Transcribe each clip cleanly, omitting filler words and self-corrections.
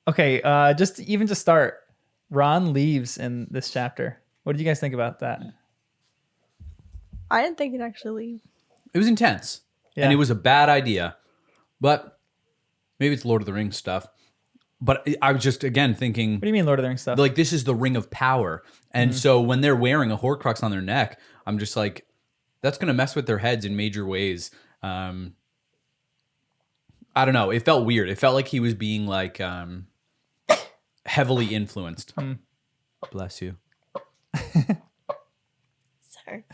Okay, just to start, Ron leaves in this chapter. What did you guys think about that? I didn't think he'd actually leave. It was intense, Yeah. and it was a bad idea. But maybe it's Lord of the Rings stuff. But I was just, again, thinking... What do you mean Lord of the Rings stuff? Like, this is the Ring of Power. And so when they're wearing a Horcrux on their neck, I'm just like, that's going to mess with their heads in major ways. I don't know. It felt weird. It felt like he was being, like, heavily influenced. Bless you. Sorry.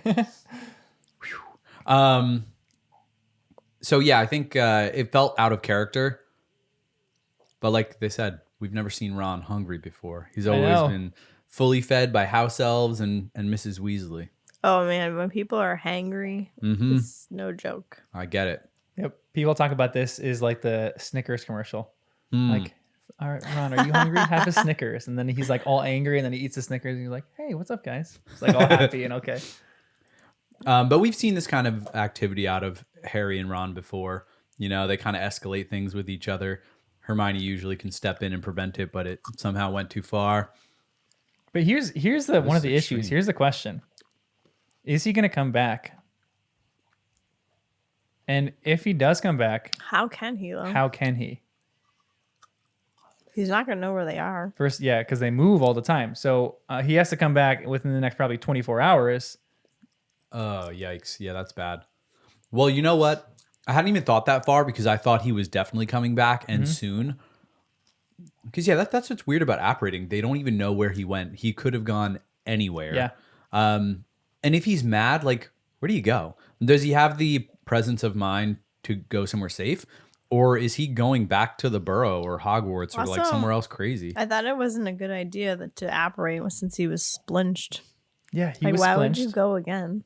So, yeah, I think it felt out of character. But like they said, we've never seen Ron hungry before. He's always been fully fed by house elves and Mrs. Weasley. Oh, man. When people are hangry, it's no joke. I get it. Yep. People talk about this is like the Snickers commercial. Like, all right, Ron, are you hungry? Have a Snickers. And then he's like all angry and then he eats the Snickers and he's like, hey, what's up, guys? It's like all happy and okay. But we've seen this kind of activity out of Harry and Ron before. You know, they kind of escalate things with each other. Hermione usually can step in and prevent it, but it somehow went too far. But here's one of the issues. Here's the question. Is he going to come back? And if he does come back, How can he, though? how can he? He's not going to know where they are. First, yeah, because they move all the time. So he has to come back within the next probably 24 hours. Oh, yikes. Yeah, that's bad. Well, you know what? I hadn't even thought that far because I thought he was definitely coming back and soon. Because, yeah, that's what's weird about app rating. They don't even know where he went. He could have gone anywhere. Yeah. And if he's mad, like, where do you go? Does he have the presence of mind to go somewhere safe? Or is he going back to the Burrow or Hogwarts or like Also, somewhere else crazy? I thought it wasn't a good idea to apparate since he was splinched. Yeah, he Like, was why would splinched. you go again?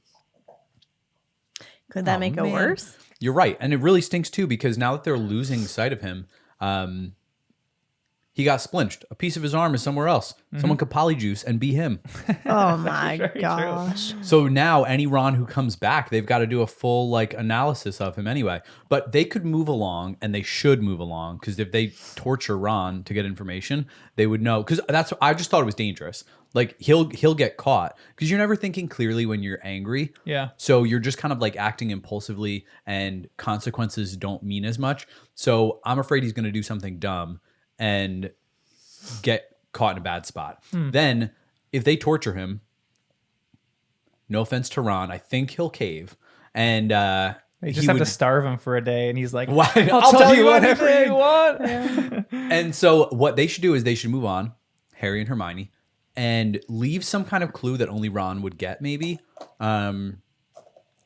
Could that make it man. worse? You're right. And it really stinks too because now that they're losing sight of him, he got splinched. A piece of his arm is somewhere else. Someone could polyjuice and be him. Oh my gosh. So now any Ron who comes back, they've got to do a full like analysis of him anyway. But they could move along and they should move along because if they torture Ron to get information, they would know. Because I just thought it was dangerous. Like he'll get caught because you're never thinking clearly when you're angry. Yeah. So you're just kind of like acting impulsively and consequences don't mean as much. So I'm afraid he's going to do something dumb and get caught in a bad spot. Then if they torture him, no offense to Ron, I think he'll cave. And They just have to starve him for a day, and he's like, Why? I'll tell you whatever anything." you want. And so what they should do is they should move on, Harry and Hermione, and leave some kind of clue that only Ron would get, maybe.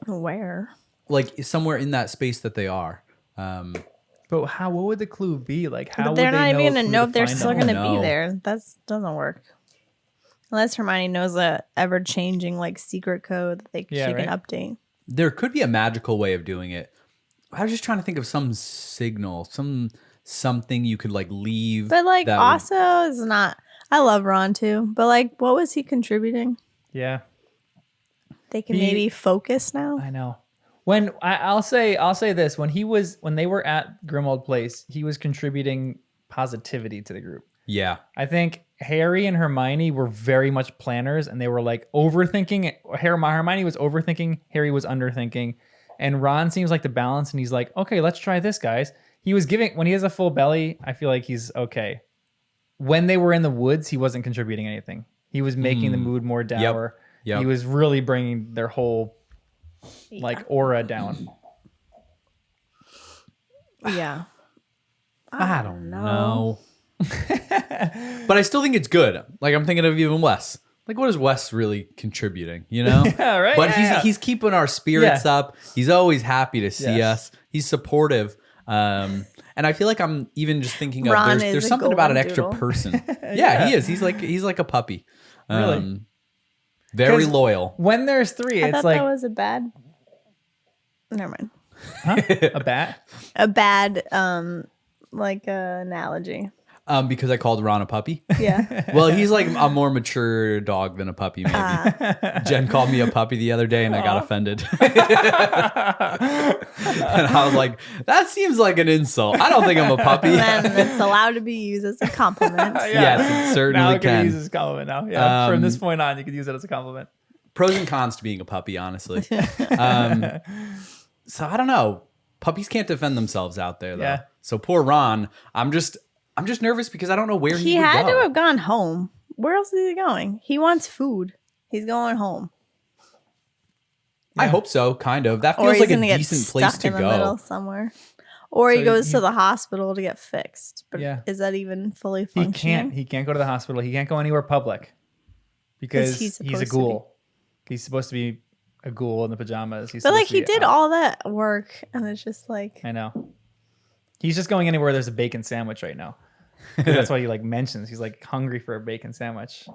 Where? Like somewhere in that space that they are. But what would the clue be? Like, how But would they're they not even know going to who know if they're find still them? going to No. be there. That doesn't work. Unless Hermione knows a ever-changing like secret code that she can update. There could be a magical way of doing it. I was just trying to think of some signal, something you could like leave. But like that also is not. I love Ron too, but like, what was he contributing? Yeah, They can maybe focus now. I know. When I'll say this, when they were at Grimmauld Place, he was contributing positivity to the group. Yeah. I think Harry and Hermione were very much planners, and they were like overthinking. Hermione was overthinking, Harry was underthinking, and Ron seems like the balance. And he's like, okay, let's try this, guys. He was when he has a full belly, I feel like he's okay. When they were in the woods, he wasn't contributing anything. He was making the mood more dour. Yep. He was really bringing their whole like aura down. Yeah. I don't know. But I still think it's good. Like I'm thinking of even Wes. Like what is Wes really contributing, you know? Yeah, right. But Yeah. he's keeping our spirits up. He's always happy to see Yes. us. He's supportive. And I feel like I'm even just thinking of Ron is there's a something about an golden extra doodle. person. Yeah, he is. He's like a puppy. Really? Very 'Cause loyal. When there's three, I it's thought like that was a bad. Never mind. a bat. A bad analogy. Because I called Ron a puppy. Yeah. Well, he's like a more mature dog than a puppy, maybe. Jen called me a puppy the other day and I got offended. And I was like, that seems like an insult. I don't think I'm a puppy. And then it's allowed to be used as a compliment. Yes, it certainly now it can can. be used as a compliment now. Yeah, from this point on, you can use it as a compliment. Pros and cons to being a puppy, honestly. So I don't know. Puppies can't defend themselves out there, though. Yeah. So poor Ron. I'm just nervous because I don't know where he He would had go. to have gone home. Where else is he going? He wants food. He's going home. I hope so, kind of. That Or feels he's like a gonna get decent place stuck to in the middle go. somewhere. Or So he goes he- to the hospital to get fixed. But Yeah. is that even fully He functioning? can't go to the hospital. He can't go anywhere public because he's he's a supposed to be. ghoul. He's supposed to be a ghoul in the pajamas. He's But like supposed to he be did out. all that work and it's just like I know. He's just going anywhere there's a bacon sandwich right now. 'Cause that's why he like mentions he's like hungry for a bacon sandwich.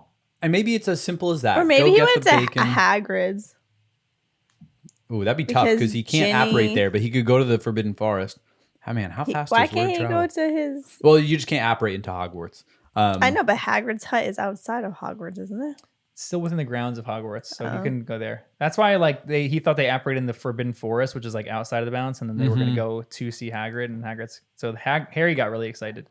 And maybe it's as simple as that. or maybe Go he get went the to bacon. Hagrid's. Ooh, that'd be tough because because he can't Ginny- apparate there, but he could go to the Forbidden Forest. Oh, man, how fast Why does word can't he travel? go to his Well, you just can't apparate into Hogwarts. I know, but Hagrid's hut is outside of Hogwarts, isn't it? It's still within the grounds of Hogwarts, so Oh. he couldn't go there. That's why like he thought they apparated in the Forbidden Forest, which is like outside of the bounds, and then they were going to go to see Hagrid, and Hagrid's so Harry got really excited.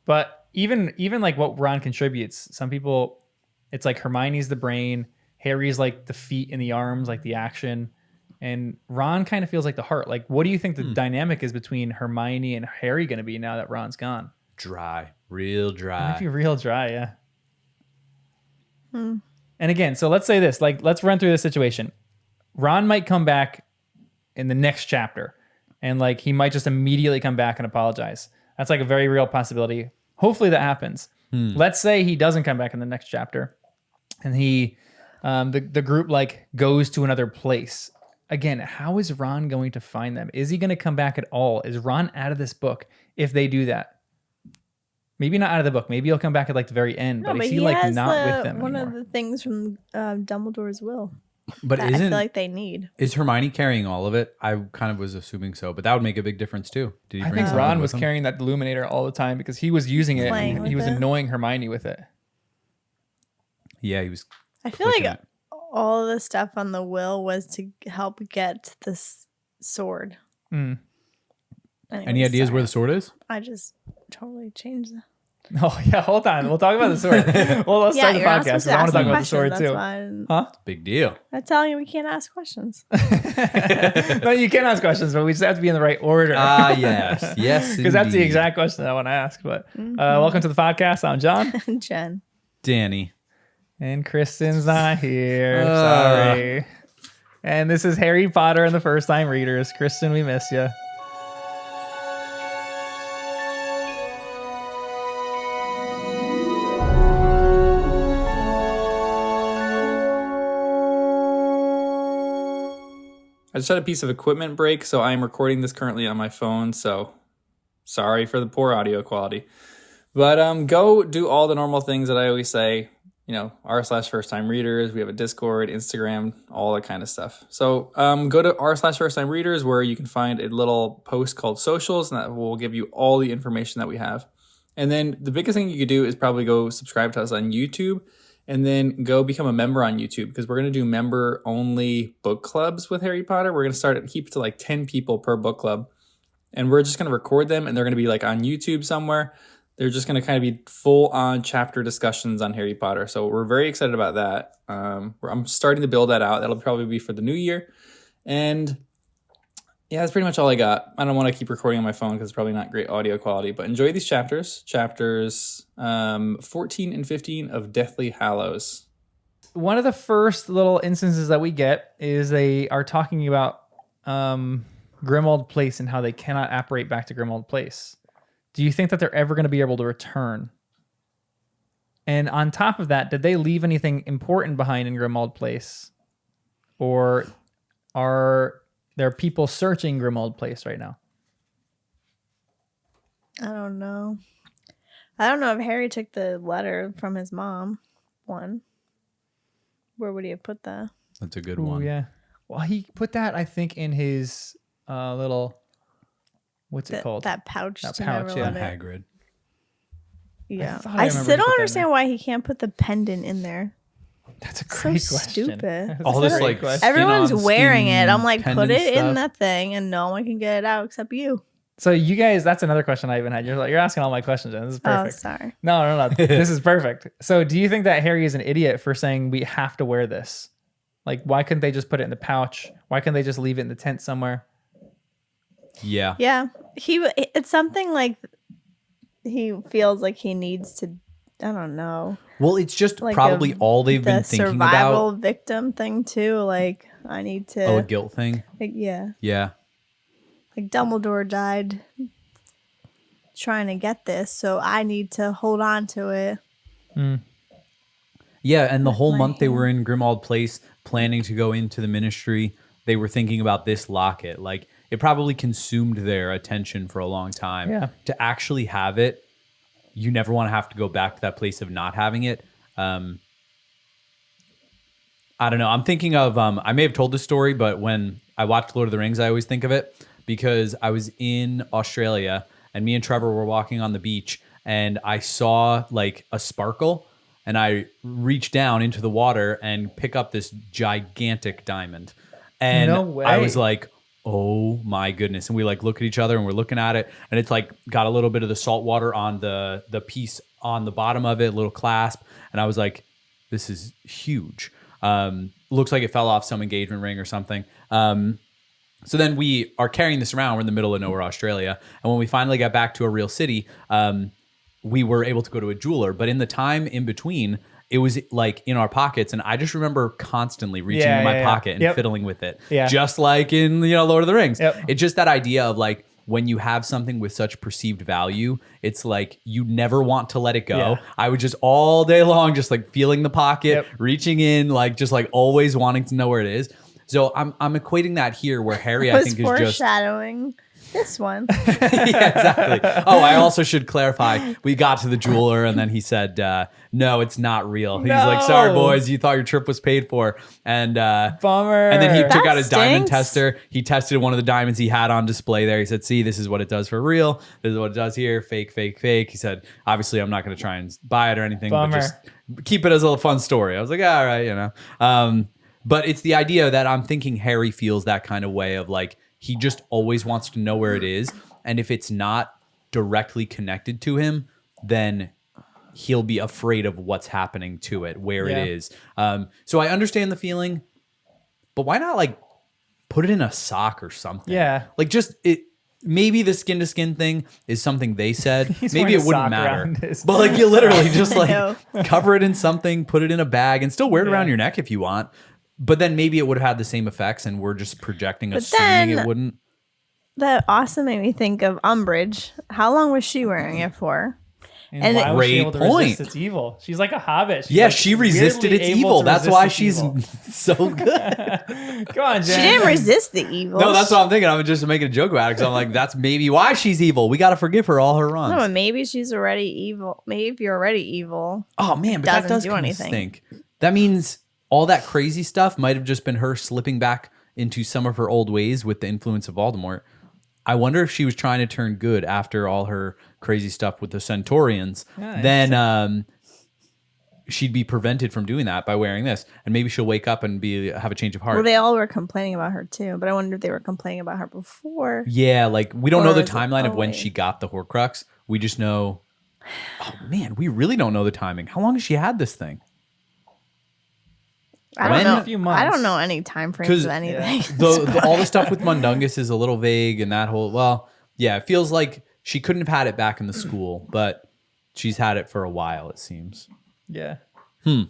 But even like what Ron contributes, some people, it's like Hermione's the brain, Harry's like the feet and the arms, like the action, and Ron kind of feels like the heart. Like, what do you think the dynamic is between Hermione and Harry going to be now that Ron's gone? Dry. Real It dry. might be real dry, yeah. And again, so let's say this, like, let's run through this situation. Ron might come back in the next chapter, and like he might just immediately come back and apologize. That's like a very real possibility. Hopefully that happens. Let's say he doesn't come back in the next chapter, and he, the group like goes to another place. Again, how is Ron going to find them? Is he going to come back at all? Is Ron out of this book if they do that? Maybe not out of the book. Maybe he'll come back at like the very end. No, but but is he he like has not with them one anymore? of the things from Dumbledore's will But that I feel like they need. is Hermione carrying all of it? I kind of was assuming so, but that would make a big difference too. Did he I bring think something Ron with was him? carrying that Illuminator all the time because he was using it. Playing And he with was it. annoying Hermione with it. Yeah, he was. I feel clicking like it. all of the stuff on the will was to help get this sword. Mm. Anyways, Any ideas sorry. where the sword is? I just totally changed that. Oh yeah, hold on. We'll talk about the sword. Well, let's start the you're not podcast. supposed 'Cause I want to talk ask me about the sword questions, too. that's why I didn't- Huh? Big deal. I'm telling you, we can't ask questions. No, you can ask questions, but we just have to be in the right order. Ah, yes. Yes, Because that's the indeed. exact question I want to ask. But welcome to the podcast. I'm John. Jen. Danny. And Kristen's not here. Uh. Sorry. And this is Harry Potter and the First Time Readers. Kristen, we miss you. I just had a piece of equipment break, so I'm recording this currently on my phone, so sorry for the poor audio quality. But go do all the normal things that I always say, you know, r/first time readers. We have a Discord, Instagram, all that kind of stuff. So go to r/first time readers where you can find a little post called socials, and that will give you all the information that we have. And then the biggest thing you could do is probably go subscribe to us on YouTube, and then go become a member on YouTube, because we're going to do member only book clubs with Harry Potter. We're going to start at keep it to like 10 people per book club, and we're just going to record them, and they're going to be like on YouTube somewhere. They're just going to kind of be full on chapter discussions on Harry Potter. So we're very excited about that. I'm starting to build that out. That'll probably be for the new year. And yeah, that's pretty much all I got. I don't want to keep recording on my phone because it's probably not great audio quality, but enjoy these chapters. Chapters 14 and 15 of Deathly Hallows. One of the first little instances that we get is they are talking about Grimmauld Place and how they cannot apparate back to Grimmauld Place. Do you think that they're ever going to be able to return? And on top of that, did they leave anything important behind in Grimmauld Place? Or are there people searching Grimmauld Place right now? I don't know. I don't know if Harry took the letter from his mom. One. Where would he have put that? That's a good Ooh, one. yeah. Well, he put that, I think, in his little... What's it called? That pouch. That to pouch, never yeah. let it- Hagrid. Yeah. thought I I remembered still he put don't that in understand why he can't put the pendant in there. That's a So great question. stupid. That's All a this great like question. Everyone's skin-on-skin wearing it. I'm like, put pendant it in stuff. that thing and no one can get it out except you. So you guys, that's another question I even had. You're asking all my questions, Jen. This is perfect. Oh, sorry. No. This is perfect. So do you think that Harry is an idiot for saying we have to wear this? Like, why couldn't they just put it in the pouch? Why couldn't they just leave it in the tent somewhere? Yeah. Yeah. It's something like he feels like he needs to, I don't know. Well, it's just Like probably all they've been thinking survival about. victim thing too. Like I need to. Oh, a guilt thing. Like, yeah. Yeah. Like Dumbledore died trying to get this, so I need to hold on to it. Yeah, and the whole my month they were in Grimmauld Place planning to go into the ministry, they were thinking about this locket. Like, it probably consumed their attention for a long time. Yeah. To actually have it, you never want to have to go back to that place of not having it. I don't know. I'm thinking of, I may have told this story, but when I watched Lord of the Rings, I always think of it because I was in Australia and me and Trevor were walking on the beach and I saw like a sparkle and I reached down into the water and pick up this gigantic diamond. And No way. I was like, oh my goodness. And we like look at each other and we're looking at it and it's like got a little bit of the salt water on the piece on the bottom of it, a little clasp. And I was like, this is huge. Looks like it fell off some engagement ring or something. So then we are carrying this around. We're in the middle of nowhere, Australia. And when we finally got back to a real city, we were able to go to a jeweler. But in the time in between, it was like in our pockets. And I just remember constantly reaching in my pocket and fiddling with it. Yeah. Just like in, Lord of the Rings. Yep. It's just that idea of like, when you have something with such perceived value, it's like you never want to let it go. Yeah. I would just all day long, just like feeling the pocket, Yep. reaching in, like just like always wanting to know where it is. So I'm equating that here where Harry, I think, is just foreshadowing this one. yeah, exactly. Oh, I also should clarify. We got to the jeweler and then he said, no, it's not real. He's like, sorry, boys, you thought your trip was paid for. And Bummer. and then he took That out a diamond stinks. tester. He tested one of the diamonds he had on display there. He said, see, this is what it does for real. This is what it does here. Fake, fake, fake. He said, obviously, I'm not going to try and buy it or anything, Bummer. but just keep it as a little fun story. I was like, all right, But it's the idea that I'm thinking Harry feels that kind of way of like, he just always wants to know where it is. And if it's not directly connected to him, then he'll be afraid of what's happening to it, where Yeah. it is. So I understand the feeling, but why not like put it in a sock or something? Yeah. Like just it. Maybe the skin to skin thing is something they said. He's Maybe wearing it a wouldn't sock matter. around his- But like you literally just know. like cover it in something, put it in a bag, and still wear it Yeah. around your neck if you want. But then maybe it would have had the same effects, and we're just projecting, But assuming it then- wouldn't. That also made me think of Umbridge. How long was she wearing it for? And why was she Great able to point. resist its evil? She's like a hobbit. She's Yeah, like she resisted weirdly its able evil. to That's resist why its she's evil. so good. Come on, Jen. She didn't resist the evil. No, that's what I'm thinking. I'm just making a joke about it because I'm like, that's maybe why she's evil. We got to forgive her all her wrongs. No, maybe she's already evil. Maybe if you're already evil. Oh man, but that doesn't does do kinda anything. stink. That means all that crazy stuff might have just been her slipping back into some of her old ways with the influence of Voldemort. I wonder if she was trying to turn good after all her crazy stuff with the Centaurians. Yeah, Then she'd be prevented from doing that by wearing this, and maybe she'll wake up and have a change of heart. Well, they all were complaining about her too, but I wonder if they were complaining about her before. Yeah, like we don't know Or the is it timeline of when always? she got the Horcrux. We just know. Oh man, we really don't know the timing. How long has she had this thing? I When? don't know. A few months. I don't know any time frames 'Cause- of anything. All the stuff with Mundungus is a little vague, and that whole it feels like she couldn't have had it back in the school, but she's had it for a while. It seems. Yeah.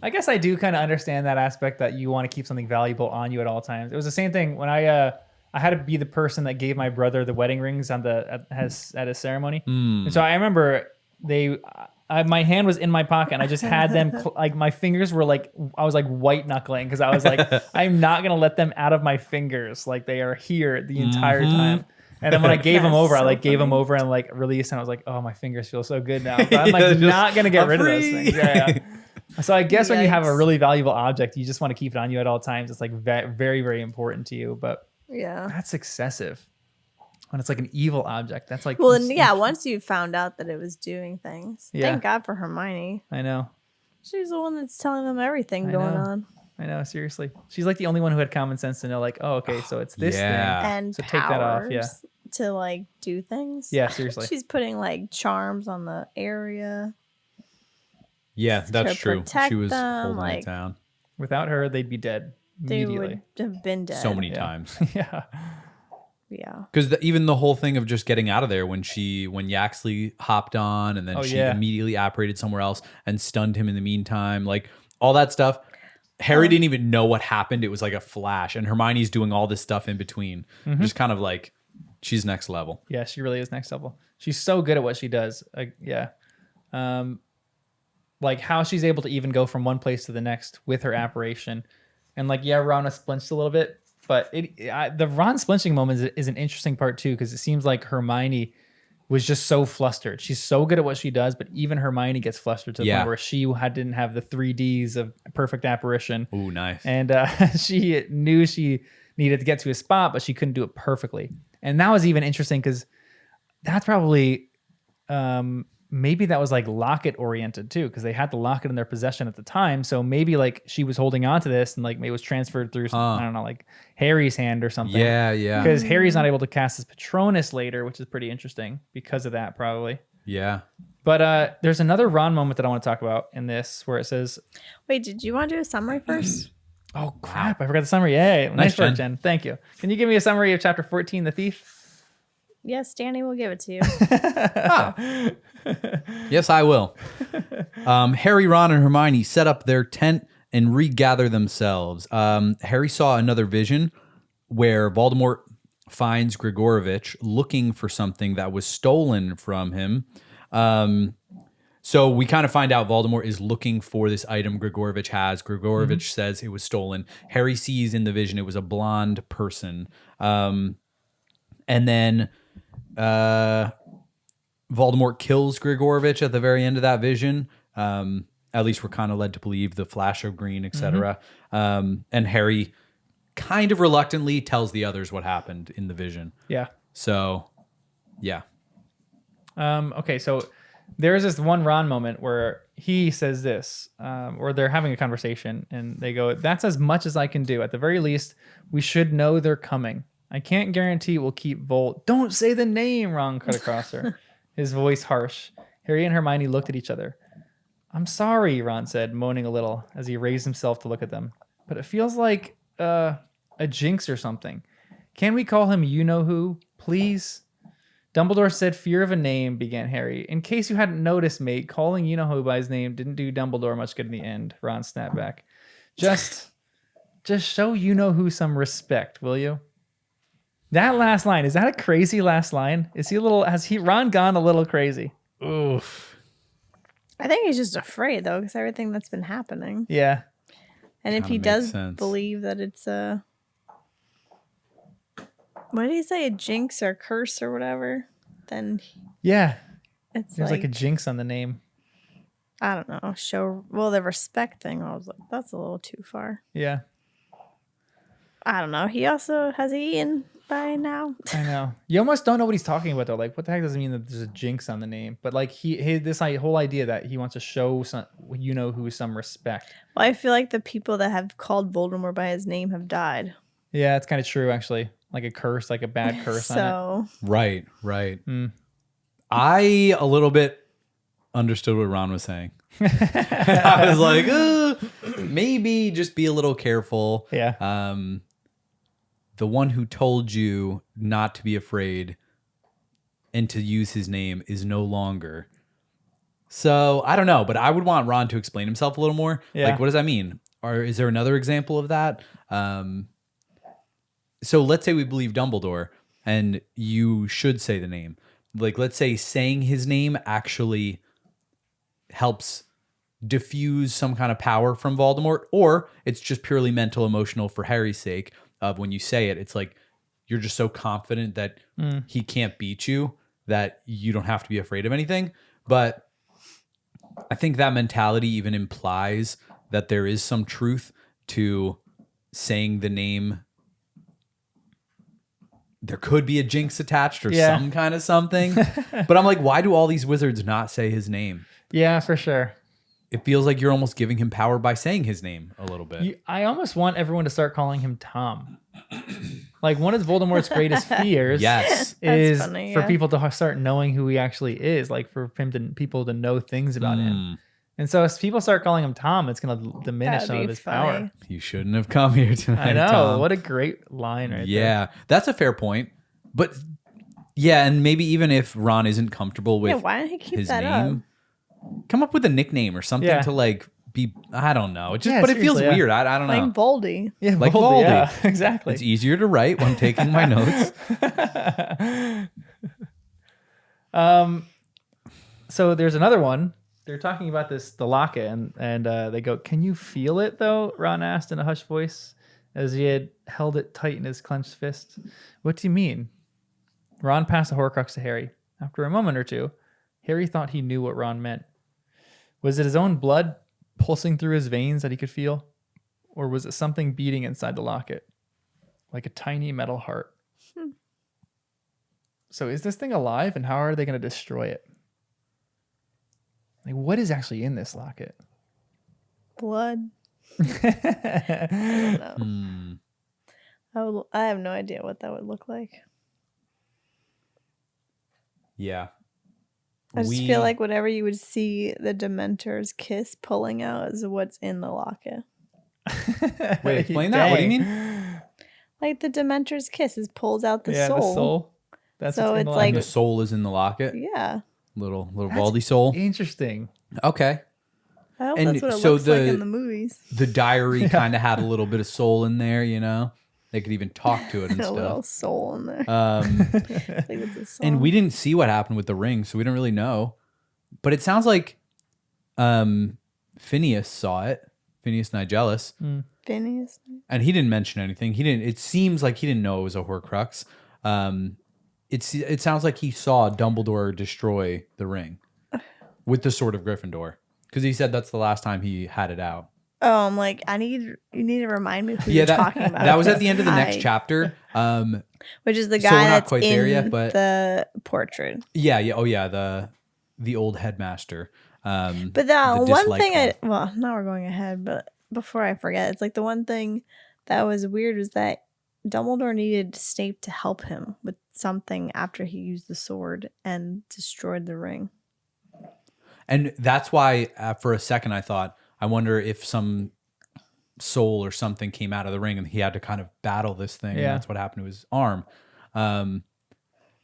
I guess I do kind of understand that aspect that you want to keep something valuable on you at all times. It was the same thing when I had to be the person that gave my brother the wedding rings at his ceremony. And so I remember my hand was in my pocket and I just had them like my fingers were like I was like white knuckling because I was like I'm not gonna let them out of my fingers, like they are here the entire time. And then when I gave them That's over, I so like gave them funny. over and like released, and I was like, oh, my fingers feel so good now. But I'm like Just, not gonna get I'm rid of those free. things. Yeah. So I guess when you have a Yikes. really valuable object, you just want to keep it on you at all times. It's like very, very important to you. But Yeah. that's excessive. When it's like an evil object, that's like Well, and yeah, once you found out that it was doing things, Yeah. thank God for Hermione. I know. She's the one that's telling them everything I going know. on. I know, seriously. She's like the only one who had common sense to know, like, oh, okay, so it's this Yeah. thing. And So take that off, yeah. powers to like do things. Yeah, seriously. She's putting like charms on the area. Yeah, that's to true. protect She was them, holding like- it down Without her, they'd be dead They immediately. would have been dead. so many Yeah. times. Yeah. Yeah. Because even the whole thing of just getting out of there when Yaxley hopped on and then Oh, she yeah. immediately apparated somewhere else and stunned him in the meantime, like all that stuff. Harry didn't even know what happened. It was like a flash, and Hermione's doing all this stuff in between. Just kind of like she's next level. Yeah, she really is next level. She's so good at what she does. Yeah. Like how she's able to even go from one place to the next with her apparition. And like, yeah, Ron was splinched a little bit, but the Ron splinching moment is an interesting part too, because it seems like Hermione was just so flustered. She's so good at what she does, but even Hermione gets flustered to the Yeah. point where she didn't have the 3Ds of perfect apparition. Ooh, nice. And she knew she needed to get to a spot, but she couldn't do it perfectly. And that was even interesting because that's probably maybe that was like locket oriented too, because they had the locket in their possession at the time. So maybe like she was holding on to this and like maybe it was transferred through I don't know, like Harry's hand or something. Yeah, yeah, Because Harry's not able to cast his Patronus later, which is pretty interesting because of that probably. yeah. But there's another Ron moment that I want to talk about in this where it says, Wait, did you want to do a summary first? oh crap, I forgot the summary. Yay. Nice work, Jen. Jen. Thank you. Can you give me a summary of chapter 14, The Thief? Yes, Danny will give it to you. Yes, I will. Harry, Ron, and Hermione set up their tent and regather themselves. Harry saw another vision where Voldemort finds Grigorovich looking for something that was stolen from him. So we kind of find out Voldemort is looking for this item Grigorovich has. Grigorovich says it was stolen. Harry sees in the vision it was a blonde person. And then Voldemort kills Grigorovich at the very end of that vision. At least we're kind of led to believe the flash of green, etc. And Harry kind of reluctantly tells the others what happened in the vision. Yeah. So, yeah. Okay, so there's this one Ron moment where he says this, or they're having a conversation, and they go, "That's as much as I can do. At the very least, we should know they're coming. I can't guarantee we'll keep Volt." "Don't say the name," Ron cut across her, his voice harsh. Harry and Hermione looked at each other. "I'm sorry," Ron said, moaning a little as he raised himself to look at them. "But it feels like a jinx or something. Can we call him you-know-who, please?" "Dumbledore said fear of a name," began Harry. "In case you hadn't noticed, mate, calling you-know-who by his name didn't do Dumbledore much good in the end," Ron snapped back. Just show you-know-who some respect, will you?" That last line, is that a crazy last line? Has Ron gone a little crazy? Oof. I think he's just afraid though, because everything that's been happening. Yeah. And if Kinda he makes does sense. believe that it's a, what did he say, a jinx or a curse or whatever, then Yeah. it's There's like a jinx on the name. I don't know, the respect thing. I was like, that's a little too far. Yeah. I don't know. Has he eaten by now? I know. You almost don't know what he's talking about though. Like, what the heck does it mean that there's a jinx on the name? But like this whole idea that he wants to show some you-know-who some respect. Well, I feel like the people that have called Voldemort by his name have died. Yeah, it's kind of true actually. Like a curse, like a bad curse on it. So Right, right. I a little bit understood what Ron was saying. I was like, maybe just be a little careful. Yeah. The one who told you not to be afraid and to use his name is no longer. So I don't know, but I would want Ron to explain himself a little more. Yeah. Like, what does that mean? Or is there another example of that? So let's say we believe Dumbledore and you should say the name. Like, let's say saying his name actually helps diffuse some kind of power from Voldemort, or it's just purely mental, emotional for Harry's sake of when you say it, it's like you're just so confident that he can't beat you that you don't have to be afraid of anything. But I think that mentality even implies that there is some truth to saying the name there could be a jinx attached or Yeah. some kind of something. But I'm like, why do all these wizards not say his name? Yeah, for sure. It feels like you're almost giving him power by saying his name a little bit. I almost want everyone to start calling him Tom. Like one of Voldemort's greatest fears Yes. is funny, for yeah. people to start knowing who he actually is, like for people to know things about him. And so if people start calling him Tom, it's going to diminish That'd some be of his funny. power. You shouldn't have come here tonight, I know. Tom. What a great line right there. Yeah, that's a fair point. But yeah, and maybe even if Ron isn't comfortable with Yeah, why didn't he keep his that name, come up with a nickname or something Yeah. to like be. I don't know. It just, Yeah, but it feels seriously, yeah. weird. I don't know. Like Voldy. Yeah, Like Voldy, Voldy. yeah, exactly. It's easier to write when taking my notes. So there's another one. They're talking about the locket, and they go, "Can you feel it though?" Ron asked in a hushed voice as he had held it tight in his clenched fist. "What do you mean?" Ron passed the Horcrux to Harry. After a moment or two, Harry thought he knew what Ron meant. Was it his own blood pulsing through his veins that he could feel? Or was it something beating inside the locket? Like a tiny metal heart. So is this thing alive, and how are they going to destroy it? Like, what is actually in this locket? Blood. I don't know. I have no idea what that would look like. Yeah. I just feel like whatever you would see the Dementor's kiss pulling out is what's in the locket. Wait, explain that. What do you Dang. mean? Like the Dementor's kiss is pulls out the Yeah, soul. the soul. That's So what's in the it's like- And the locket. soul is in the locket. Yeah. Little That's Valdi soul. Interesting. Okay. I hope And that's what it so looks like the- in the movies. The diary kind of had a little bit of soul in there, you know? They could even talk to it and A little stuff. soul in there. Like it's a song. And we didn't see what happened with the ring, so we don't really know. But it sounds like Phineas saw it. Phineas Nigellus. Phineas. And he didn't mention anything. It seems like he didn't know it was a Horcrux. It sounds like he saw Dumbledore destroy the ring with the Sword of Gryffindor. Because he said that's the last time he had it out. Oh, I'm like, you need to remind me who Yeah, you're talking about. that was at the end of the because next chapter. Which is the So guy we're not that's quite in there yet, but- the portrait. Yeah. Oh yeah, the old headmaster. But the one disliked thing one. well, now we're going ahead, but before I forget, it's like the one thing that was weird was that Dumbledore needed Snape to help him with something after he used the sword and destroyed the ring. And that's why for a second I thought, I wonder if some soul or something came out of the ring and he had to kind of battle this thing. Yeah. And that's what happened to his arm.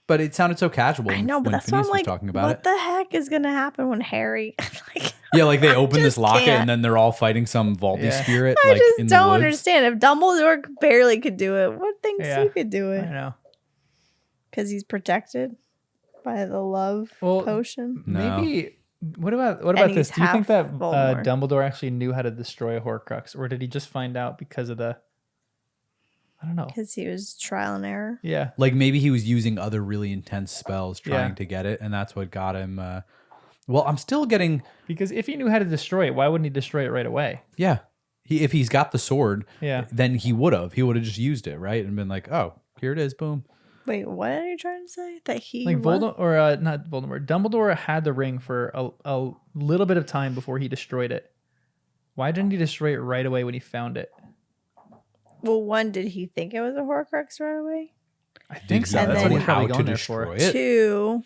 But it sounded so casual I know, but when that's why Phineas I'm was like, talking about what it. the heck is gonna happen when Harry? Like, Yeah, like they open this just locket can't. and then they're all fighting some Valdi Yeah. spirit I like just in don't the woods. understand. If Dumbledore barely could do it, what thinks Yeah. he could do I it? know. Because he's protected by the love Well, potion. No. Maybe. What about And this? he's Do you think half that Voldemort. Dumbledore actually knew how to destroy a Horcrux, or did he just find out because of the? I don't know. Because he was trial and error. Yeah. Like maybe he was using other really intense spells trying Yeah. to get it, and that's what got him. Well, I'm still getting. Because if he knew how to destroy it, why wouldn't he destroy it right away? Yeah, if he's got the sword, Yeah. then he would have. He would have just used it, right, and been like, "Oh, here it is, boom." Wait, what are you trying to say? That he Like what? Voldemort, or not Voldemort. Dumbledore had the ring for a little bit of time before he destroyed it. Why didn't he destroy it right away when he found it? Well, one, did he think it was a Horcrux right away? I think so. And That's then- what he's probably how to going there destroy for. it. Two,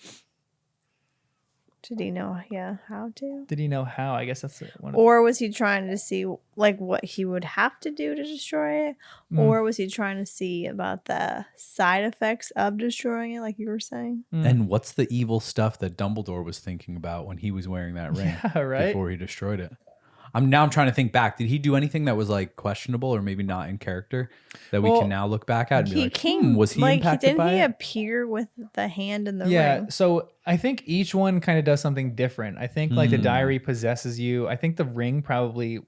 did he know? Yeah, how to? Did he know how? I guess that's one. Of Or was he trying to see like what he would have to do to destroy it? Or was he trying to see about the side effects of destroying it, like you were saying? And what's the evil stuff that Dumbledore was thinking about when he was wearing that ring Yeah, right? before he destroyed it? I'm trying to think back. Did he do anything that was like questionable or maybe not in character that we Well, can now look back at and be He like, came. was he like, impacted didn't by he it? appear with the hand in the Yeah, ring? so I think each one kind of does something different. I think like the diary possesses you. I think the ring probably,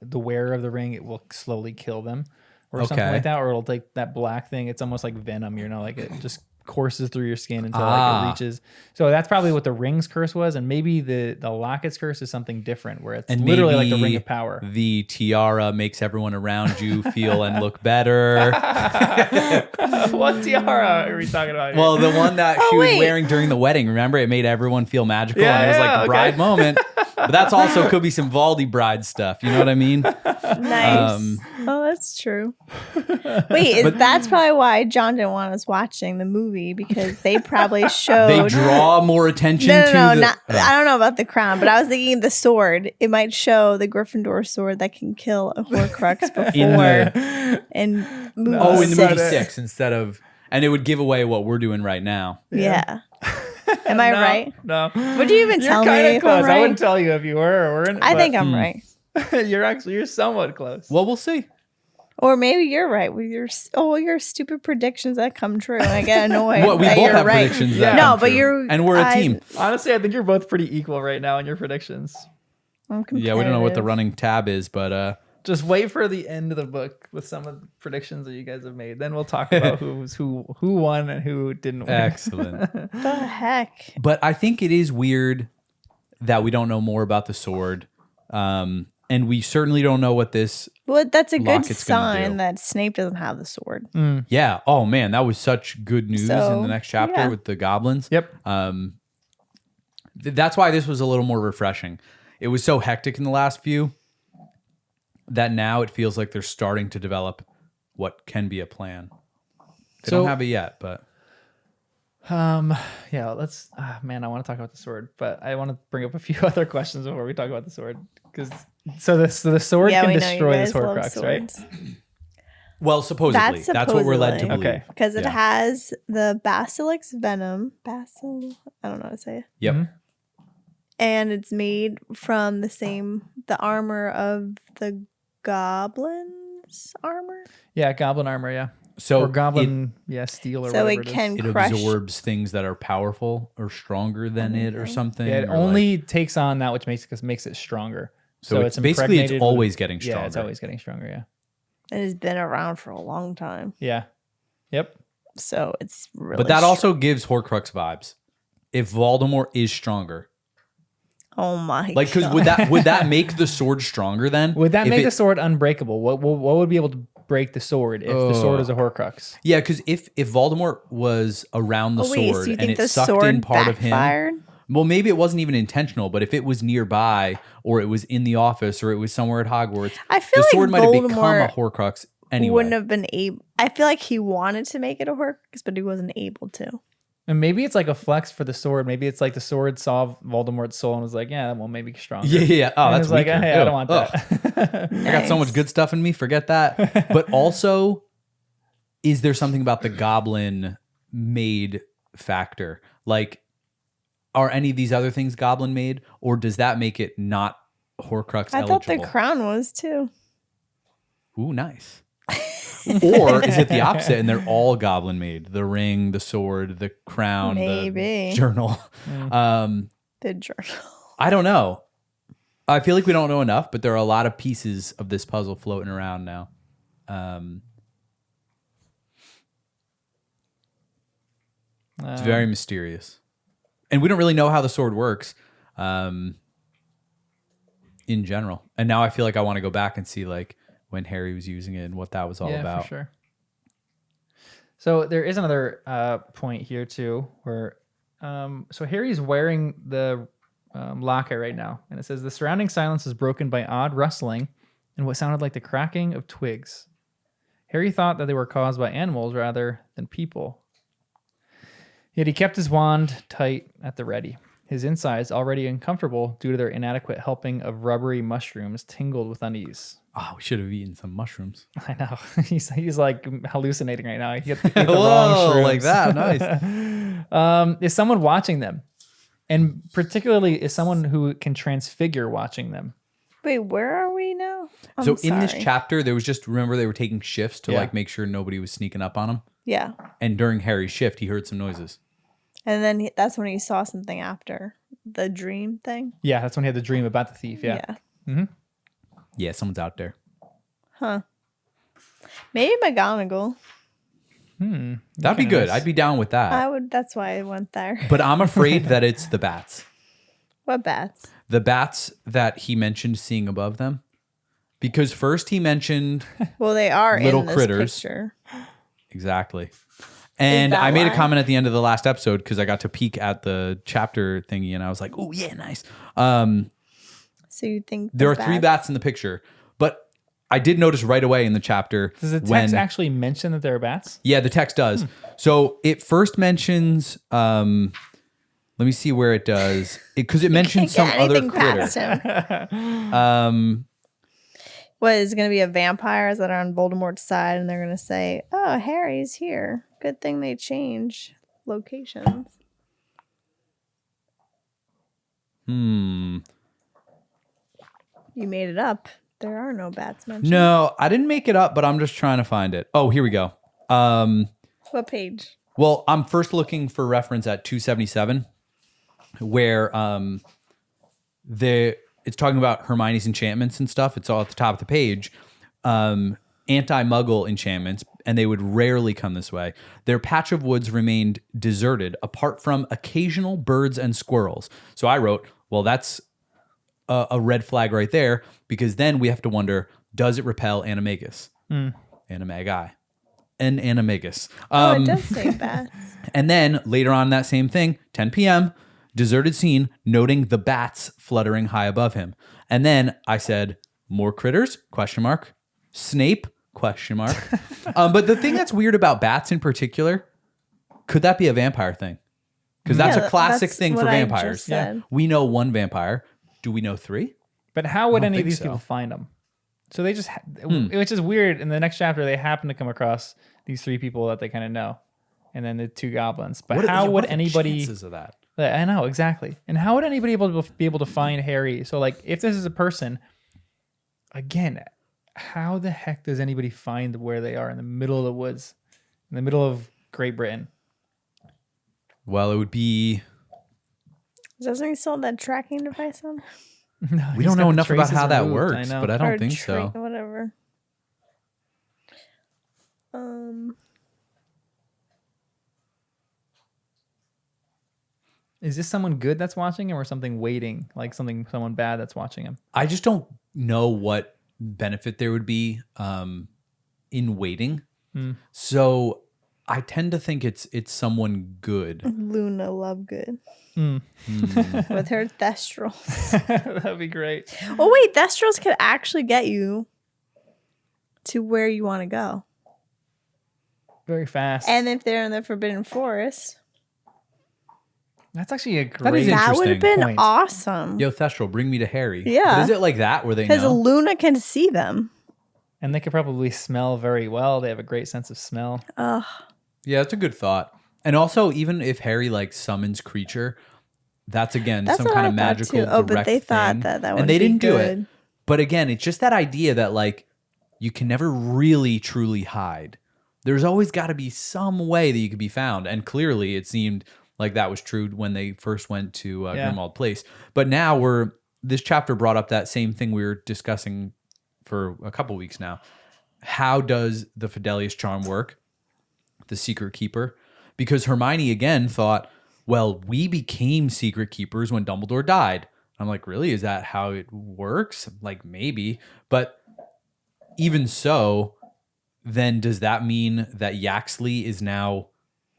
the wearer of the ring, it will slowly kill them or something Okay. like that, or it'll take that black thing. It's almost like venom, you know, like it just courses through your skin until like it reaches. So that's probably what the ring's curse was, and maybe the locket's curse is something different, where it's literally like the ring of power. The tiara makes everyone around you feel and look better. What tiara are we talking about here? Well, the one that she was wait. wearing during the wedding. Remember, it made everyone feel magical, and it was like a okay. bride moment. But that's also could be some Valdi bride stuff. You know what I mean? Nice. Oh, that's true. Wait, that's probably why John didn't want us watching the movie, because they probably showed. They draw more attention No, to no, the. not. I don't know about the crown, but I was thinking the sword. It might show the Gryffindor sword that can kill a Horcrux before in movie Oh, in the movie 6. 6 instead of, and it would give away what we're doing right now. Yeah. Am I right? No. Would you even tell me kinda if close. I'm right? I wouldn't tell you if you were or weren't. I think I'm right. you're somewhat close. Well, we'll see. Or maybe you're right with your stupid predictions that come true, and I get annoyed. Well, we that both you're have right. predictions that No, come but true. you're And we're a team. Honestly, I think you're both pretty equal right now in your predictions. I'm Yeah, we don't know what the competitive. running tab is, but Just wait for the end of the book with some of the predictions that you guys have made. Then we'll talk about who won and who didn't win. excellent. The heck? But I think it is weird that we don't know more about the sword. And we certainly don't know what this. Well, that's a good Locket's gonna do. sign that Snape doesn't have the sword. Yeah. Oh, man. That was such good news So, in the next chapter yeah. with the goblins. Yep. That's why this was a little more refreshing. It was so hectic in the last few that now it feels like they're starting to develop what can be a plan. They So- don't have it yet, but. Yeah, let's. Man, I want to talk about the sword, but I want to bring up a few other questions before we talk about the sword. Because the sword Yeah, can we know you destroy this guys love Horcrux, right? swords. Well, supposedly. That's what we're led to supposedly. believe. Okay. Because it Yeah. has the Basilic's venom. I don't know how to say it. Yep. Mhm. And it's made from the armor of the goblin's armor. Yeah, goblin armor. Yeah, So or goblin. steel or So whatever it is. can it crush. absorbs things that are powerful or stronger than it or something. Yeah, it or only takes on that which makes it stronger. So it's basically it's impregnated with- always getting Yeah, it's stronger. always getting stronger. Yeah. It has been around for a long time. Yeah. Yep. So it's really But that strong. also gives Horcrux vibes. If Voldemort is stronger, Oh my like, because God. would that make the sword stronger then? Would that If make it- the sword unbreakable? What would be able to break the sword if the sword is a Horcrux? Yeah, because if Voldemort was around the Oh, wait, sword so you and think it the sucked sword in part of him, backfired? well, maybe it wasn't even intentional. But if it was nearby, or it was in the office, or it was somewhere at Hogwarts, I feel the sword like might have become a Voldemort Horcrux anyway. wouldn't have been able. I feel like he wanted to make it a Horcrux, but he wasn't able to. And maybe it's like a flex for the sword. Maybe it's like the sword saw Voldemort's soul and was like, "Yeah, well, maybe stronger." Yeah. Oh, And that's it's like, weaker. "Hey, I Ew. don't want Ugh. that." I got so much good stuff in me. Forget that. But also, is there something about the goblin made factor? Like, are any of these other things goblin made, or does that make it not Horcrux I eligible? thought the crown was too. Ooh, nice. Or is it the opposite and they're all goblin made? The ring, the sword, the crown, Maybe. the journal. The journal. I don't know. I feel like we don't know enough, but there are a lot of pieces of this puzzle floating around now. It's very mysterious. And we don't really know how the sword works in general. And now I feel like I want to go back and see like when Harry was using it and what that was all about. For sure. So there is another point here too, where so Harry's wearing the locket right now, and it says the surrounding silence is broken by odd rustling and what sounded like the cracking of twigs. Harry thought that they were caused by animals rather than people. Yet he kept his wand tight at the ready. His insides, already uncomfortable due to their inadequate helping of rubbery mushrooms, tingled with unease. Oh, we should have eaten some mushrooms. I know. He's like hallucinating right now. He got the Whoa, wrong shrooms. like that. Nice. Is someone watching them? And particularly is someone who can transfigure watching them. Wait, where are we now? I'm So in this sorry. chapter, there was just, remember they were taking shifts to Yeah. like make sure nobody was sneaking up on him. Yeah. And during Harry's shift, he heard some noises. And then that's when he saw something after the dream thing. Yeah, that's when he had the dream about the thief. Yeah. Yeah, someone's out there. Huh. Maybe McGonagall. That'd be good. I'd be down with that. I would. That's why I went there. But I'm afraid that it's the bats. What bats? The bats that he mentioned seeing above them. Because first he mentioned Well, they are little in this critters. picture. Exactly. And that I made a why? comment at the end of the last episode because I got to peek at the chapter thingy and I was like, oh, yeah, nice. So you think There are 3 bats in the picture. But I did notice right away in the chapter. Does the text actually mention that there are bats? Yeah, the text does. So it first mentions, let me see where it does. Because it mentions some Can't get other anything critter. past him. What is going to be a vampires that are on Voldemort's side, and they're going to say, "Oh, Harry's here. Good thing they changed locations." You made it up. There are no bats mentioned. No, I didn't make it up, but I'm just trying to find it. Oh, here we go. What page? Well, I'm first looking for reference at 277, where it's talking about Hermione's enchantments and stuff. It's all at the top of the page. Anti-Muggle enchantments, and they would rarely come this way. Their patch of woods remained deserted, apart from occasional birds and squirrels. So I wrote, well, that's a red flag right there, because then we have to wonder, does it repel Animagus? Animagi. And Animagus. It does say bats. And then later on that same thing, 10 p.m., deserted scene, noting the bats fluttering high above him. And then I said, more critters? Question mark. Snape? Question mark. But the thing that's weird about bats in particular, could that be a vampire thing? Because that's a classic that's thing for what I vampires. just said. We know 1 vampire. Do we know 3? But how would any of think these so. people find them? So they just, which is weird. In the next chapter, they happen to come across these 3 people that they kind of know, and then the 2 goblins. But how would anybody? Chances of that? I know exactly. And how would anybody be able to find Harry? So like, if this is a person, again, how the heck does anybody find where they are in the middle of the woods, in the middle of Great Britain? Well, it would be. Doesn't he still have that tracking device on? No, We he's don't got know the enough about traces how that removed, works, know. but I Or don't think so. Whatever. Is this someone good that's watching him, or something waiting, like someone bad that's watching him? I just don't know what benefit there would be in waiting. So I tend to think it's someone good. Luna Lovegood. With her Thestrals. That'd be great. Oh, wait. Thestrals could actually get you to where you want to go. Very fast. And if they're in the Forbidden Forest, That's actually a That great. is that would have interesting been point. awesome. Yo, Thestral, bring me to Harry. Yeah. But is it like that where they Because know? Luna can see them. And they could probably smell very well. They have a great sense of smell. Ugh. Yeah, that's a good thought. And also, even if Harry like summons creature, that's again That's some what kind I of thought, magical too. Oh, but direct they thought thing. that and would they be didn't do it. good. But again, it's just that idea that like you can never really truly hide. There's always got to be some way that you could be found, and clearly it seemed like that was true when they first went to Grimmauld Place. But now this chapter brought up that same thing we were discussing for a couple weeks now. How does the Fidelius charm work? The secret keeper? Because Hermione again thought, well, we became secret keepers when Dumbledore died. I'm like, really? Is that how it works? Like, maybe. But even so, then does that mean that Yaxley is now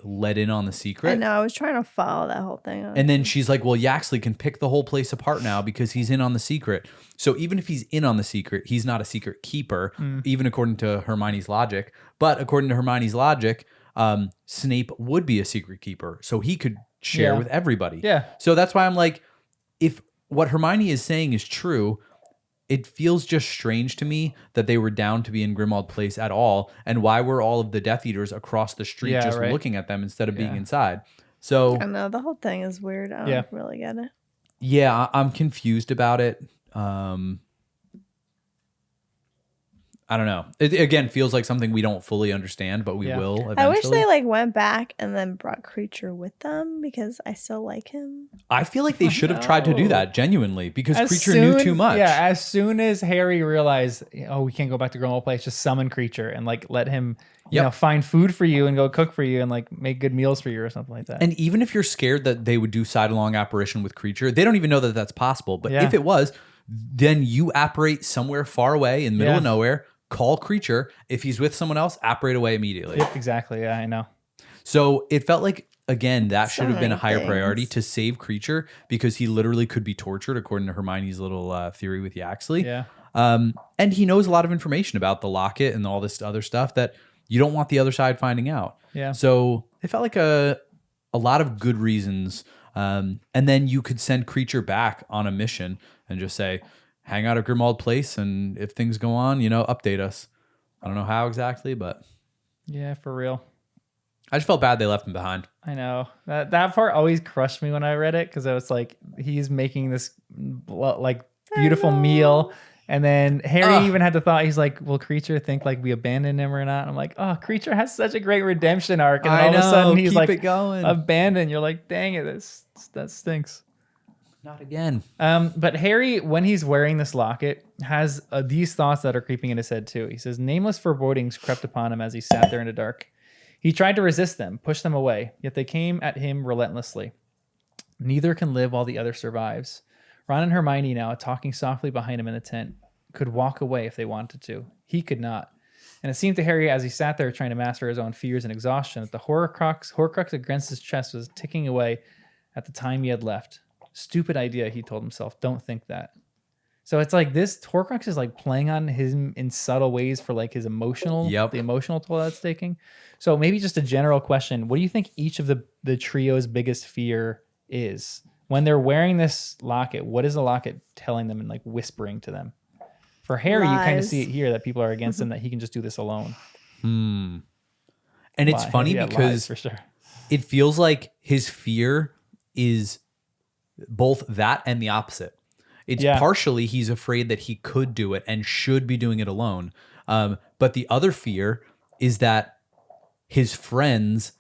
let in on the secret? I know. I was trying to follow that whole thing. And then she's like, well, Yaxley can pick the whole place apart now because he's in on the secret. So even if he's in on the secret, he's not a secret keeper, even according to Hermione's logic. But according to Hermione's logic, Snape would be a secret keeper. So he could share with everybody. Yeah. So that's why I'm like, if what Hermione is saying is true, it feels just strange to me that they were down to be in Grimmauld Place at all. And why were all of the Death Eaters across the street looking at them instead of being inside? So I know. The whole thing is weird. I don't really get it. yeah, I'm confused about it. I don't know. It again feels like something we don't fully understand, but we Yeah. will eventually. I wish they like went back and then brought Creature with them because I still like him. I feel like they should have tried to do No. that genuinely because As Creature knew too soon- much. Yeah, as soon as Harry realized, oh, we can't go back to Grimmauld Place, just summon Creature and like let him, you Yep. know, find food for you and go cook for you and like make good meals for you or something like that. And even if you're scared that they would do side-along apparition with Creature, they don't even know that that's possible. But Yeah. if it was, then you apparate somewhere far away in the middle Yeah. of nowhere, call Creature. If he's with someone else, apparate away immediately. Yep, exactly. Yeah, I know. So it felt like, again, that So should have been a many higher things. priority to save Creature because he literally could be tortured, according to Hermione's little theory with Yaxley. Yeah. And he knows a lot of information about the locket and all this other stuff that you don't want the other side finding out. Yeah. So it felt like a lot of good reasons. And then you could send Creature back on a mission and just say, hang out at Grimmauld Place, and if things go on, you know, update us. I don't know how exactly, but Yeah, for real. I just felt bad they left him behind. I know. That part always crushed me when I read it because I was like, he's making this like beautiful meal. And then Harry even had the thought, he's like, will Creature think like we abandoned him or not? I'm like, oh, Creature has such a great redemption arc. And then all of a sudden he's keep like it going. abandoned. You're like, dang it, that stinks. Not again. But Harry, when he's wearing this locket, has these thoughts that are creeping in his head too. He says, nameless forebodings crept upon him as he sat there in the dark. He tried to resist them, push them away, yet they came at him relentlessly. Neither can live while the other survives. Ron and Hermione, now talking softly behind him in the tent, could walk away if they wanted to. He could not. And it seemed to Harry, as he sat there trying to master his own fears and exhaustion, that the Horcrux against his chest was ticking away at the time he had left. Stupid idea, he told himself. Don't think that. So it's like this Horcrux is like playing on him in subtle ways for like his emotional, the emotional toll that's taking. So maybe just a general question. What do you think each of the trio's biggest fear is? When they're wearing this locket, what is the locket telling them and like whispering to them? For Harry, you kind of Lies. see it here that people are against him, that he can just do this alone. And it's funny Yeah, because lies, for sure. it feels like his fear is both that and the opposite. It's partially he's afraid that he could do it and should be doing it alone. But the other fear is that his friends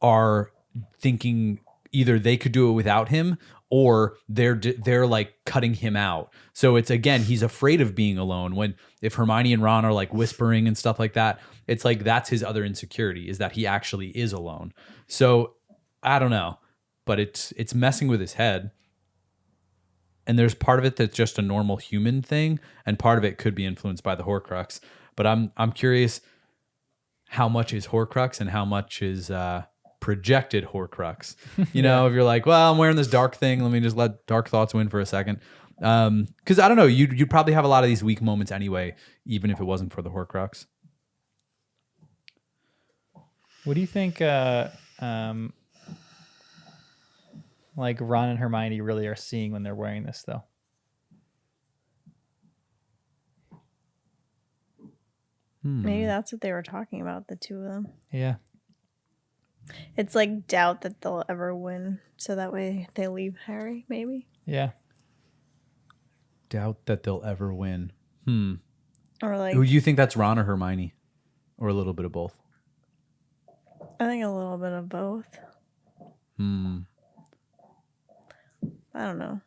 are thinking either they could do it without him or they're like cutting him out. So it's, again, he's afraid of being alone. If Hermione and Ron are like whispering and stuff like that, it's like that's his other insecurity, is that he actually is alone. So I don't know, but it's messing with his head. And there's part of it that's just a normal human thing, and part of it could be influenced by the Horcrux. But I'm curious how much is Horcrux and how much is projected Horcrux. You know, if you're like, well, I'm wearing this dark thing, let me just let dark thoughts win for a second. Because I don't know, you'd probably have a lot of these weak moments anyway, even if it wasn't for the Horcrux. What do you think like Ron and Hermione really are seeing when they're wearing this, though? Maybe that's what they were talking about, the two of them. Yeah. It's like doubt that they'll ever win, so that way they leave Harry, maybe. Yeah. Doubt that they'll ever win. Or like, Who you think that's, Ron or Hermione? Or a little bit of both? I think a little bit of both. I don't know.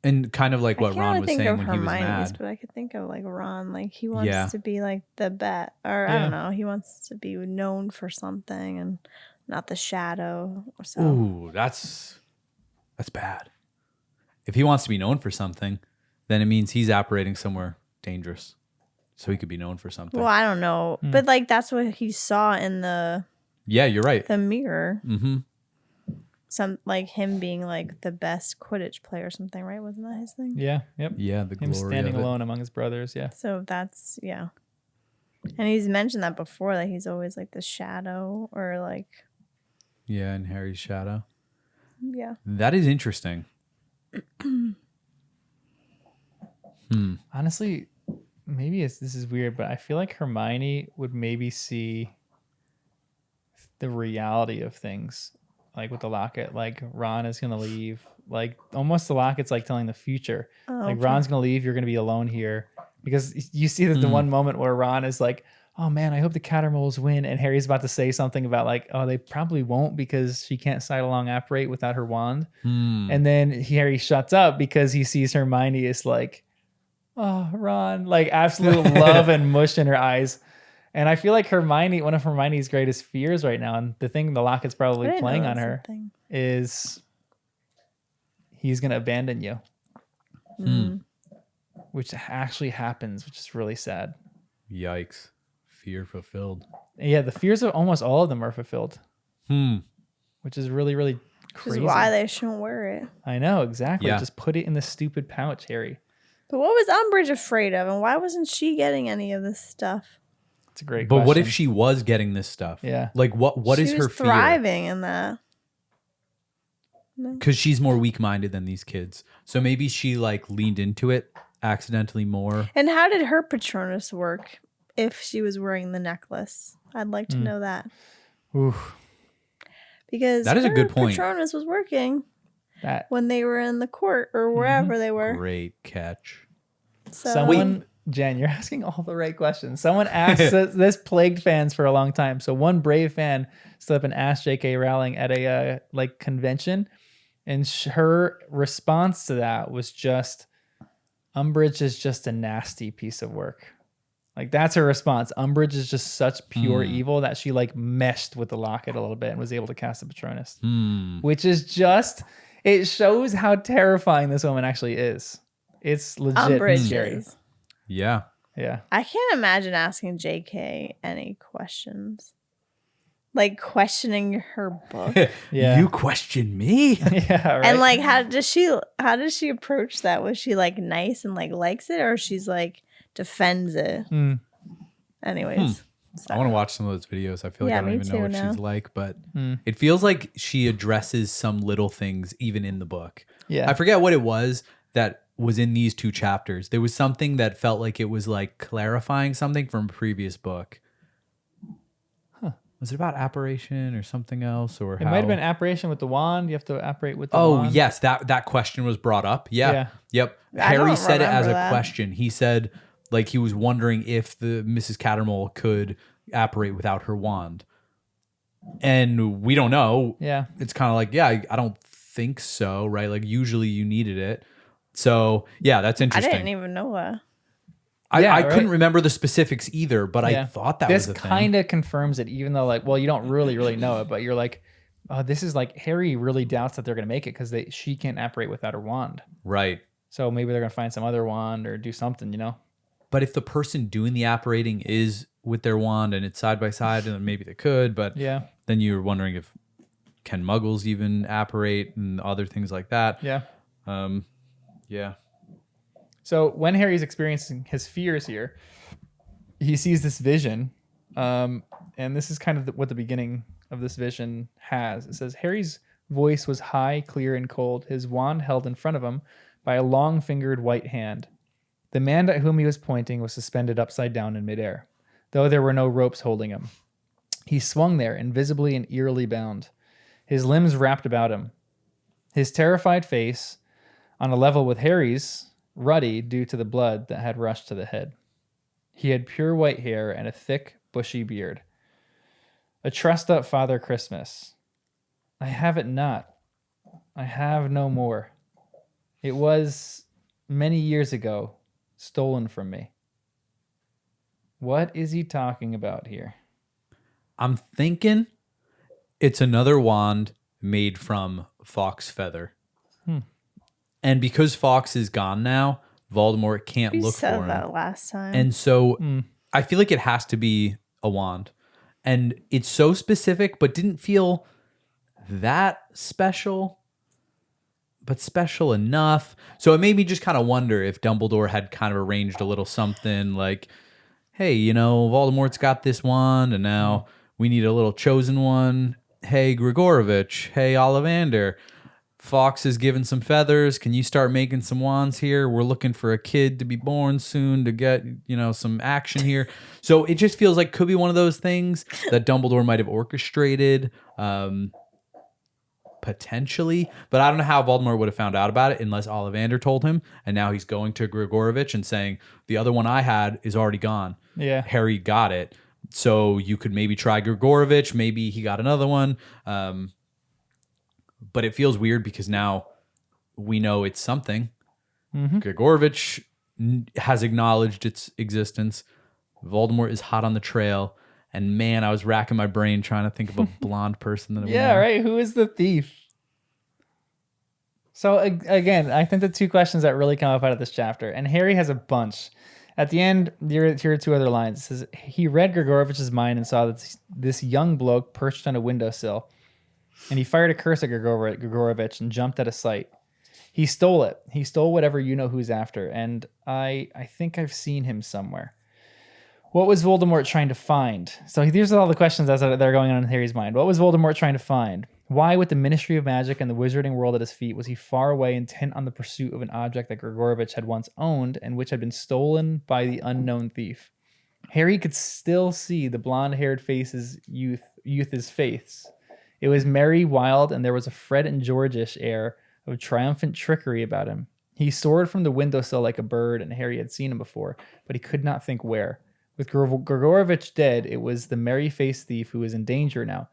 And kind of like what I can't Ron really was think saying of when he was Hermione's, mad. but I could think of like Ron. Like he wants to be like the bet, or I don't know. He wants to be known for something and not the shadow. Or so. Ooh, that's bad. If he wants to be known for something, then it means he's operating somewhere dangerous. So he could be known for something. Well, I don't know, but like that's what he saw in Yeah, you're right. the mirror. Mm-hmm. Some like him being like the best Quidditch player or something, right? Wasn't that his thing? Yeah. Yep. Yeah, the Him glory standing of it. alone among his brothers. Yeah. So that's and he's mentioned that before, that he's always like the shadow or like Yeah, in Harry's shadow. yeah. That is interesting. Honestly, maybe this is weird, but I feel like Hermione would maybe see the reality of things, like with the locket. Like Ron is gonna leave. Like almost the locket's like telling the future. Oh, Like Ron's gonna leave. You're gonna be alone here. because you see that the one moment where Ron is like, oh man, I hope the Catermoles win, and Harry's about to say something about like, oh, they probably won't because she can't sidelong apparate without her wand. And then Harry shuts up because he sees Hermione is like, oh, Ron, like absolute love and mush in her eyes. And I feel like Hermione, one of Hermione's greatest fears right now, and the thing the Locket's probably playing on her is he's going to abandon you. Which actually happens, which is really sad. Yikes. Fear fulfilled. Yeah, the fears of almost all of them are fulfilled. Which is really, really crazy. Which is why they shouldn't wear it. I know, exactly. Yeah. Just put it in the stupid pouch, Harry. But what was Umbridge afraid of, and why wasn't she getting any of this stuff? It's a great But question. what if she was getting this stuff? Yeah. Like what is She her was fear? thriving in that. Because she's more weak-minded than these kids. So maybe she like leaned into it accidentally more. And how did her Patronus work if she was wearing the necklace? I'd like to know that. Oof. Because That is a her good point. Patronus was working That when they were in the court or wherever they were. Great catch. So someone, Jen, you're asking all the right questions. Someone asked this plagued fans for a long time. So one brave fan stood up and asked J.K. Rowling at a like convention, and her response to that was just, Umbridge is just a nasty piece of work. Like that's her response. Umbridge is just such pure evil that she like meshed with the Locket a little bit and was able to cast a Patronus, which is just, it shows how terrifying this woman actually is. It's legit Umbridge scary. is. Yeah. Yeah. I can't imagine asking JK any questions. Like questioning her book. Yeah. You question me? Yeah. Right. And like how does she approach that? Was she like nice and like likes it, or she's like defends it? Anyways. I want to watch some of those videos. I feel like Yeah, I don't me even know too what now. she's like, but it feels like she addresses some little things even in the book. Yeah. I forget what it was that was in these two chapters. There was something that felt like it was like clarifying something from a previous book. Was it about apparition or something else? Or It might have been apparition with the wand. You have to apparate with the Oh, wand. yes, that question was brought up. Yeah. Yeah. Yep. I Harry don't said it as a remember that. question. He said like he was wondering if the Mrs. Cattermole could apparate without her wand. And we don't know. Yeah. It's kind of like, yeah, I don't think so, right? Like usually you needed it. So, yeah, that's I interesting. didn't even know that. I right? couldn't remember the specifics either, but I thought that this was a thing. kind of confirms it, even though like, well, you don't really know it, but you're like, this is like Harry really doubts that they're gonna make it because she can't apparate without her wand. Right. So maybe they're gonna find some other wand or do something, you know? But if the person doing the apparating is with their wand and it's side by side, then maybe they could. But Yeah. then you're wondering if can muggles even apparate and other things like that. Yeah. Yeah. So when Harry's experiencing his fears here, he sees this vision. And this is kind of what the beginning of this vision has. It says, Harry's voice was high, clear, and cold, his wand held in front of him by a long-fingered white hand. The man at whom he was pointing was suspended upside down in midair, though there were no ropes holding him. He swung there, invisibly and eerily bound, his limbs wrapped about him. His terrified face, on a level with Harry's, ruddy due to the blood that had rushed to the head. He had pure white hair and a thick, bushy beard. A trussed up Father Christmas. I have it not. I have no more. It was, many years ago, stolen from me. What is he talking about here? I'm thinking it's another wand made from fox feather. And because Fox is gone now, Voldemort can't You look said for him. that last time. And so I feel like it has to be a wand. And it's so specific, but didn't feel that special, but special enough. So it made me just kind of wonder if Dumbledore had kind of arranged a little something like, hey, you know, Voldemort's got this wand and now we need a little chosen one. Hey, Grigorovich. Hey, Ollivander. Fox is given some feathers. Can you start making some wands here? We're looking for a kid to be born soon to get, you know, some action here. So it just feels like could be one of those things that Dumbledore might have orchestrated. But potentially, but I don't know how Voldemort would have found out about it unless Ollivander told him. And now he's going to Grigorovich and saying, the other one I had is already gone. Yeah. Harry got it. So you could maybe try Grigorovich. Maybe he got another one. But it feels weird because now we know it's something. Grigorovich has acknowledged its existence. Voldemort is hot on the trail. And man, I was racking my brain trying to think of a blonde person that Yeah, right. Who is the thief? So again, I think the two questions that really come up out of this chapter, and Harry has a bunch. At the end, here are two other lines. It says, he read Grigorovich's mind and saw that this young bloke perched on a windowsill. And he fired a curse at Grigorovich and jumped out of sight. He stole it. He stole whatever you know who's after. And I think I've seen him somewhere. What was Voldemort trying to find? So these are all the questions that are going on in Harry's mind. What was Voldemort trying to find? Why, with the Ministry of Magic and the Wizarding world at his feet, was he far away, intent on the pursuit of an object that Grigorovich had once owned and which had been stolen by the unknown thief? Harry could still see the blonde-haired youth's face. It was merry, wild, and there was a Fred and George-ish air of triumphant trickery about him. He soared from the windowsill like a bird, and Harry had seen him before, but he could not think where. With Grigorovich dead, it was the merry-faced thief who was in danger now,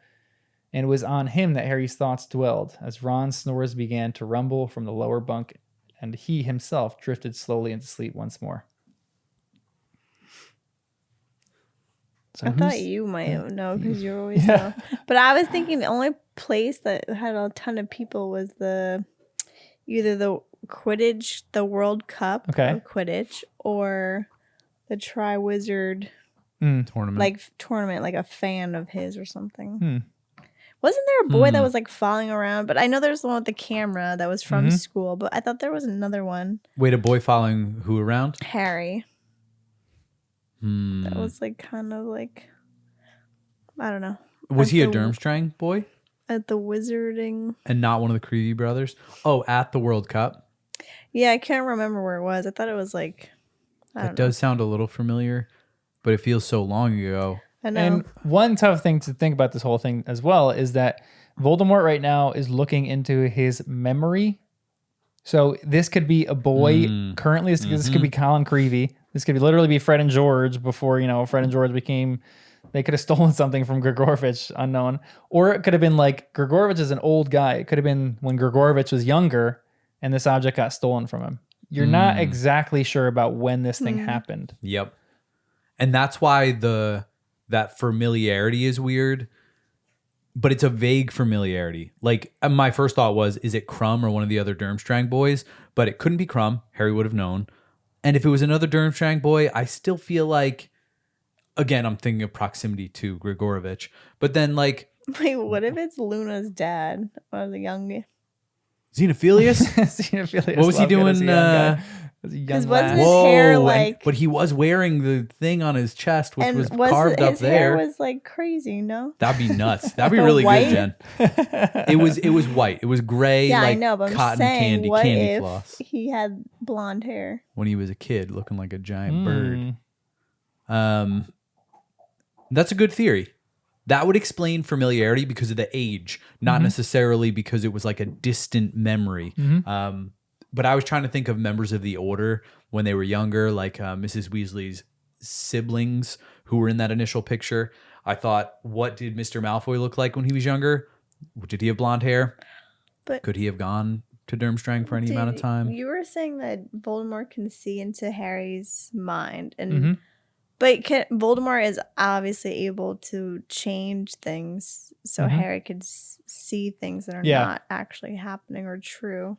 and it was on him that Harry's thoughts dwelled, as Ron's snores began to rumble from the lower bunk, and he himself drifted slowly into sleep once more. So I thought you might know because you always know. But I was thinking the only place that had a ton of people was either the Quidditch, the World Cup of Quidditch, or the Triwizard tournament, like a fan of his or something. Wasn't there a boy that was like following around? But I know there's the one with the camera that was from school, but I thought there was another one. Wait, a boy following who around? Harry. That was like kind of like, I don't know. Was he a Durmstrang boy? At the Wizarding. And not one of the Creevy brothers? Oh, at the World Cup? Yeah, I can't remember where it was. I thought it was like, That does sound a little familiar, but it feels so long ago. I know. And one tough thing to think about this whole thing as well is that Voldemort right now is looking into his memory. So this could be a boy currently. This could be Colin Creevy. This could literally be Fred and George before, Fred and George they could have stolen something from Grigorovich, unknown. Or it could have been like, Grigorovich is an old guy. It could have been when Grigorovich was younger and this object got stolen from him. You're not exactly sure about when this thing happened. Yep. And that's why that familiarity is weird, but it's a vague familiarity. Like, my first thought was, is it Crumb or one of the other Durmstrang boys? But it couldn't be Crumb. Harry would have known. And if it was another Durmstrang boy, I still feel like, again, I'm thinking of proximity to Grigorovich. But then, like... Wait, what if it's Luna's dad? When I was a young... Xenophilius? Xenophilius. What was he doing? Because wasn't his hair like... But he was wearing the thing on his chest, which was carved up there. His hair was like crazy, no? That'd be nuts. That'd be really white? good, Jen. It was white. It was gray, yeah, like I know, but cotton I'm saying, what candy if floss. He had blonde hair When he was a kid, looking like a giant bird. That's a good theory. That would explain familiarity because of the age, not necessarily because it was like a distant memory. But I was trying to think of members of the Order when they were younger, like Mrs. Weasley's siblings who were in that initial picture. I thought, what did Mr. Malfoy look like when he was younger? Did he have blonde hair? But could he have gone to Durmstrang for any amount of time? You were saying that Voldemort can see into Harry's mind, and but Voldemort is obviously able to change things so Harry could see things that are not actually happening or true.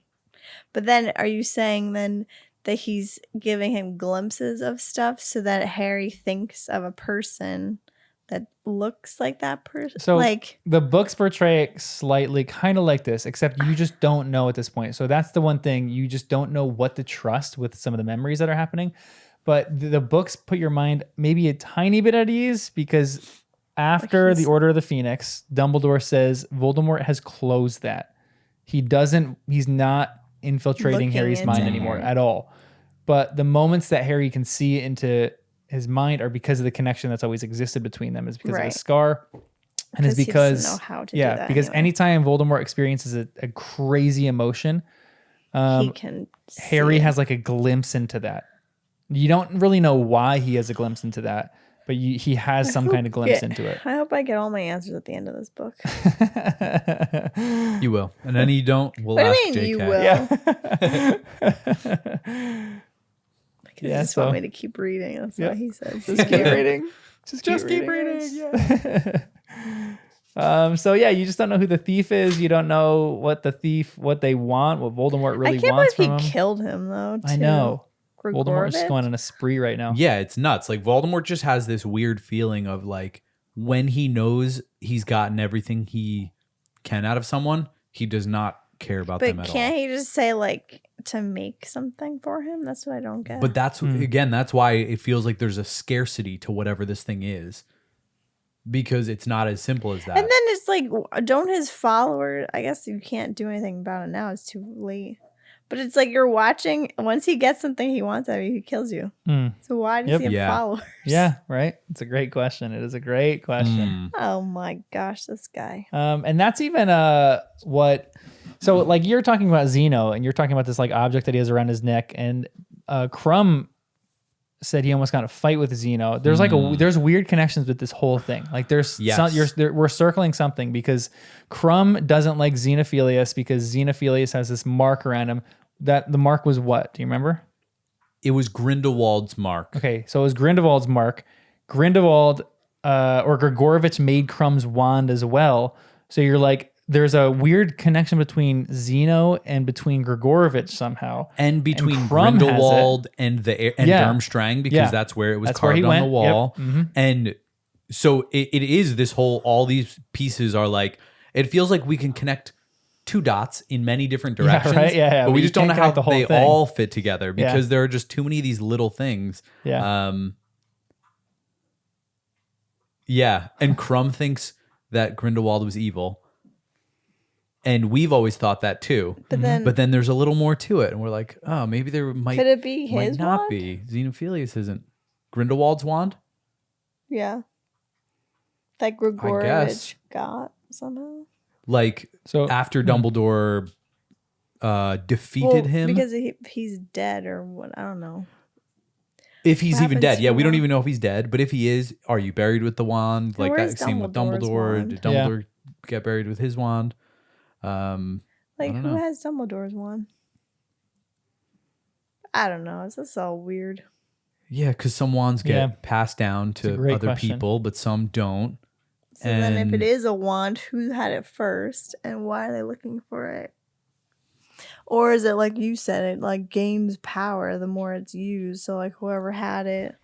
But then are you saying then that he's giving him glimpses of stuff so that Harry thinks of a person that looks like that person? So like the books portray it slightly kind of like this, except you just don't know at this point. So that's the one thing. You just don't know what to trust with some of the memories that are happening. But the books put your mind maybe a tiny bit at ease because after the Order of the Phoenix, Dumbledore says Voldemort has closed that. He's not infiltrating Harry's mind anymore at all. But the moments that Harry can see into his mind are because of the connection that's always existed between them, is because of the scar. And it's he doesn't because know how to do that because anyway. anytime Voldemort experiences a crazy emotion, he can Harry see it. has like a glimpse into that. You don't really know why he has a glimpse into that, but he has some kind of glimpse into it. I hope I get all my answers at the end of this book. You will. And then you don't, we'll What do ask you mean JK. you will? Yeah. Because you just want me to keep reading. That's why he says. Just keep reading. Just keep reading. Yeah. So yeah, you just don't know who the thief is. You don't know what they want, what Voldemort really I can't wants believe from he him. killed him though. I know. Voldemort is Gregorovitch? going on a spree right now. Yeah, it's nuts. Like Voldemort just has this weird feeling of like when he knows he's gotten everything he can out of someone, he does not care about them But at can't all. he just say like to make something for him? That's what I don't get. But that's again, that's why it feels like there's a scarcity to whatever this thing is. Because it's not as simple as that. and then it's like, don't his followers? I guess you can't do anything about it now. It's too late. But it's like you're watching. Once he gets something he wants out of you, he kills you. So why does he have Yeah. followers? Yeah, right. It's a great question. It is a great question. Oh my gosh, this guy. And that's even what. So like you're talking about Zeno, and you're talking about this like object that he has around his neck, and Crumb said he almost got in a fight with Zeno. There's like there's weird connections with this whole thing. Like there's we're circling something because Crumb doesn't like Xenophilius because Xenophilius has this mark around him. That the mark was what? Do you remember? It was Grindelwald's mark. Okay, so it was Grindelwald's mark. Grindelwald or Gregorovitch made Crumb's wand as well. So you're like, there's a weird connection between Zeno and between Gregorovitch somehow. And between Crumb has Grindelwald and Yeah. Durmstrang, because that's where it was That's where carved he on went. the wall. Yep. And so it is this whole, all these pieces are like, it feels like we can connect two dots in many different directions. right? Yeah, but we but just you don't know can't how connect the whole they thing. all fit together because there are just too many of these little things. Yeah. Yeah. And Crumb thinks that Grindelwald was evil. And we've always thought that too. But then there's a little more to it. And we're like, oh, maybe there might, could it be might his not wand? be. Xenophilius isn't. Grindelwald's wand? Yeah. That Gregorovitch got somehow. Like, So- after Dumbledore defeated him. Because he's dead or what? I don't know. If he's What even happens dead. to Yeah, the we don't wand? even know if he's dead. But if he is, are you buried with the wand? Like where's that scene with Dumbledore's Dumbledore. wand? Did Dumbledore get buried with his wand? Like, don't who know. has Dumbledore's wand? I don't know. It's just all weird. Yeah, because some wands get Yeah. passed down a to great other question. people, but some don't. So then if And- it is a wand, who had it first and why are they looking for it? Or is it like you said, it like gains power the more it's used. So like whoever had it.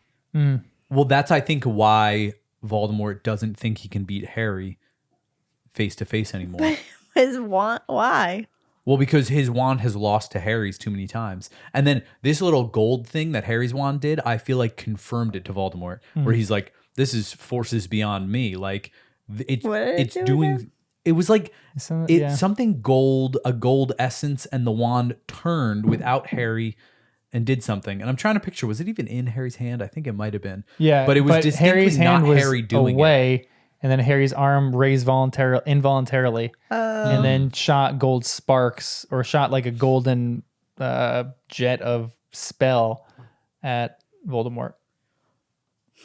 Well, that's, I think, why Voldemort doesn't think he can beat Harry face to face anymore. His wand, why? Well, because his wand has lost to Harry's too many times. And then this little gold thing that Harry's wand did, I feel like confirmed it to Voldemort, where he's like, this is forces beyond me. Like, it's What did it it's do doing. again? It was like So, it's yeah. something gold, a gold essence, and the wand turned without Harry and did something. And I'm trying to picture, was it even in Harry's hand? I think it might have been. Yeah, but it was distinctly Harry's hand not was Harry doing it. away, and then Harry's arm raised involuntarily, and then shot gold sparks or shot like a golden jet of spell at Voldemort.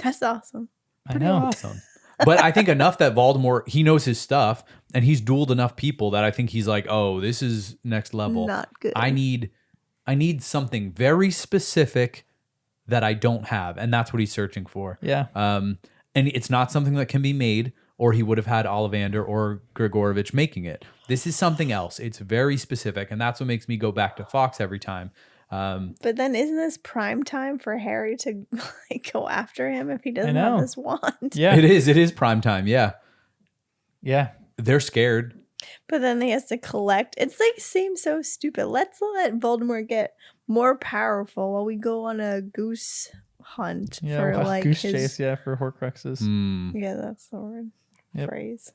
That's awesome. I know. Awesome. But I think enough that Voldemort, he knows his stuff, and he's dueled enough people that I think he's like, oh, this is next level. Not good. I need something very specific that I don't have, and that's what he's searching for. Yeah. And it's not something that can be made, or he would have had Ollivander or Gregorovitch making it. This is something else. It's very specific, and that's what makes me go back to Fox every time. But then isn't this prime time for Harry to like go after him if he doesn't know. have this wand? Yeah. It is prime time. Yeah, Yeah. they're scared. But then he has to collect. It's like seems so stupid. Let's let Voldemort get more powerful while we go on a goose hunt Yeah. for like goose his. chase. Yeah, for Horcruxes. Yeah, that's the word. Yep. Phrase.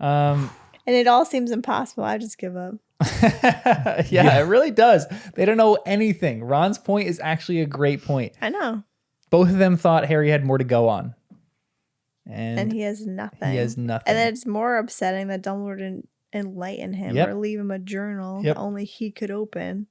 Um. And it all seems impossible. I just give up. yeah, it really does. They don't know anything. Ron's point is actually a great point. I know. Both of them thought Harry had more to go on. And he has nothing. He has nothing. And then it's more upsetting that Dumbledore didn't enlighten him or leave him a journal that only he could open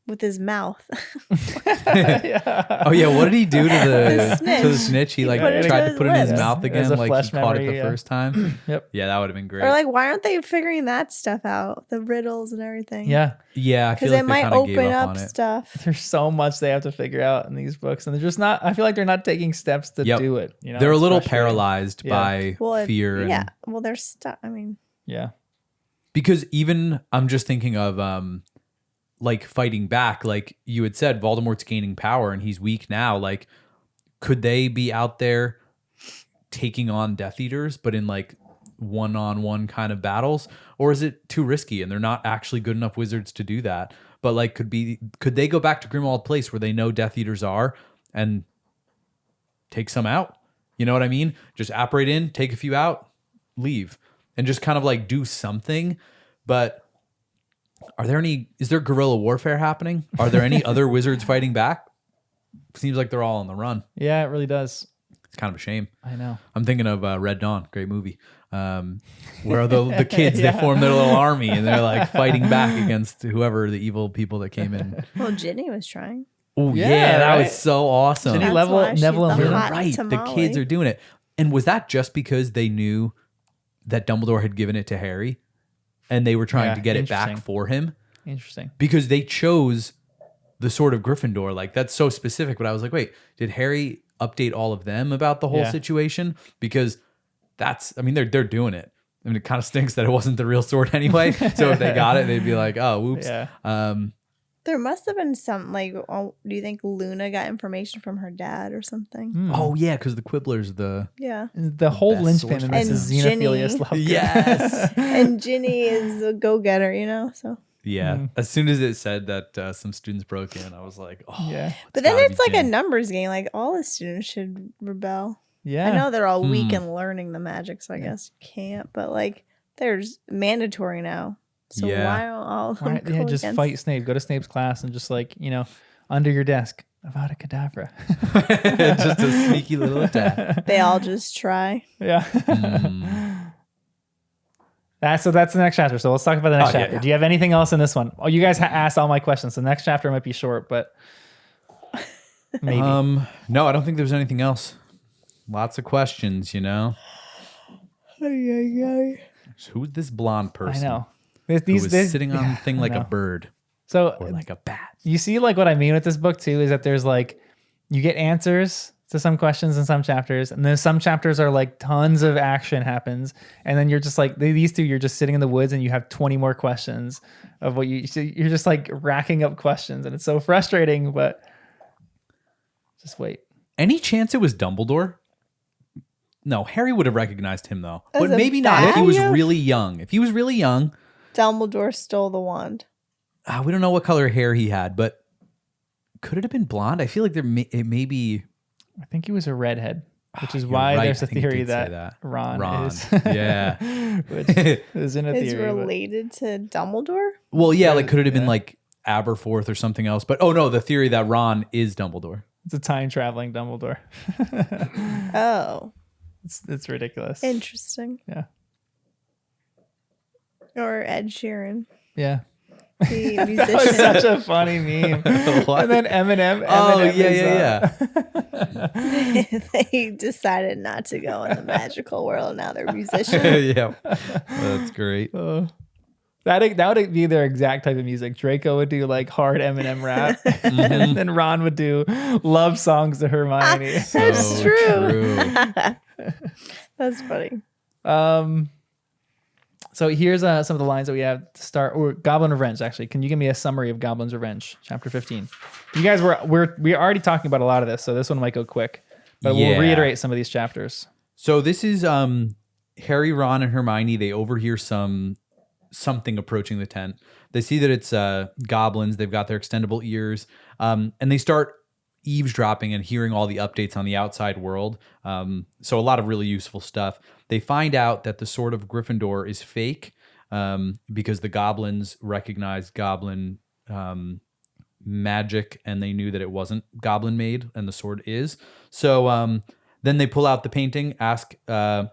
with his mouth. Oh yeah, what did he do to the snitch? He like tried to put it in his mouth again, like he caught it the first time. Yep. Yeah, that would have been great. Or like, why aren't they figuring that stuff out? The riddles and everything. Yeah. Yeah, I feel because like it might open up stuff. There's so much they have to figure out in these books, and they're just not. I feel like they're not taking steps to do it. You know, they're a little paralyzed by fear. Yeah. Well, they're stuck. I mean. Yeah. Because even I'm just thinking of like fighting back, like you had said, Voldemort's gaining power and he's weak now. Like, could they be out there taking on Death Eaters, but in like one-on-one kind of battles? Or is it too risky and they're not actually good enough wizards to do that? But like, could they go back to Grimmauld Place where they know Death Eaters are and take some out? You know what I mean? Just apparate in, take a few out, leave, and just kind of like do something. But is there guerrilla warfare happening? Are there any other wizards fighting back? Seems like they're all on the run. Yeah, it really does. It's kind of a shame. I know. I'm thinking of Red Dawn, great movie, where the kids, they form their little army and they're like fighting back against whoever the evil people that came in. Well, Ginny was trying. Oh yeah, that was so awesome. Ginny, Neville, and You're Luna. right. Tamale. The kids are doing it. And was that just because they knew that Dumbledore had given it to Harry and they were trying to get it back for him? Interesting. Because they chose the Sword of Gryffindor. Like, that's so specific. But I was like, wait, did Harry update all of them about the whole situation? Because they're doing it. I mean, it kind of stinks that it wasn't the real sword anyway. So if they got it, they'd be like, oh, whoops. Yeah. There must have been some, like, do you think Luna got information from her dad or something? Oh, yeah, because the Quibbler's the whole linchpin in this is Xenophilius Locket. Yes. And Ginny is a go-getter, you know, so. Yeah. As soon as it said that some students broke in, I was like, oh. Yeah. But then it's like a numbers game. Like, all the students should rebel. Yeah. I know they're all weak in learning the magic, so I guess you can't. But, like, there's mandatory now. So why don't all of them go just against... fight Snape. Go to Snape's class and just, like, you know, under your desk. Avada Kedavra. Just a sneaky little attack. They all just try. Yeah. So that's the next chapter. So let's talk about the next chapter. Yeah. Do you have anything else in this one? Oh, you guys asked all my questions. So the next chapter might be short, but maybe. No, I don't think there's anything else. Lots of questions, you know. Who's this blonde person? I know. Who's sitting on a thing like a bird. So or like a bat. You see, like, what I mean with this book too is that there's like, you get answers to some questions in some chapters, and then some chapters are like tons of action happens, and then you're just like these two, you're just sitting in the woods and you have 20 more questions of what you're just like racking up questions, and it's so frustrating. But just wait. Any chance it was Dumbledore? No, Harry would have recognized him though, As but a maybe not if he was bag? really young. If he was really young, Dumbledore stole the wand. We don't know what color hair he had, but could it have been blonde? I feel like it may be. I think he was a redhead, which is why there's a theory that Ron is. Yeah. Which is in a theory. Is related to Dumbledore? Well, yeah, like could it have been like Aberforth or something else? But oh no, the theory that Ron is Dumbledore. It's a time traveling Dumbledore. Oh. It's ridiculous. Interesting. Yeah. Or Ed Sheeran. Yeah. The musician. That was such a funny meme. And then Eminem. Oh, yeah. They decided not to go in the magical world. Now they're musicians. Yeah. That's great. That would be their exact type of music. Draco would do like hard Eminem rap, and then Ron would do love songs to Hermione. That's true. That's funny. So here's some of the lines that we have to start. Or Goblin Revenge, actually. Can you give me a summary of Goblin's Revenge, chapter 15? You guys we're already talking about a lot of this, so this one might go quick. But we'll reiterate some of these chapters. So this is Harry, Ron, and Hermione. They overhear something approaching the tent. They see that it's goblins. They've got their extendable ears. And they start eavesdropping and hearing all the updates on the outside world. So a lot of really useful stuff. They find out that the Sword of Gryffindor is fake because the goblins recognized goblin magic and they knew that it wasn't goblin made and the sword is. So Then they pull out the painting, ask Phineas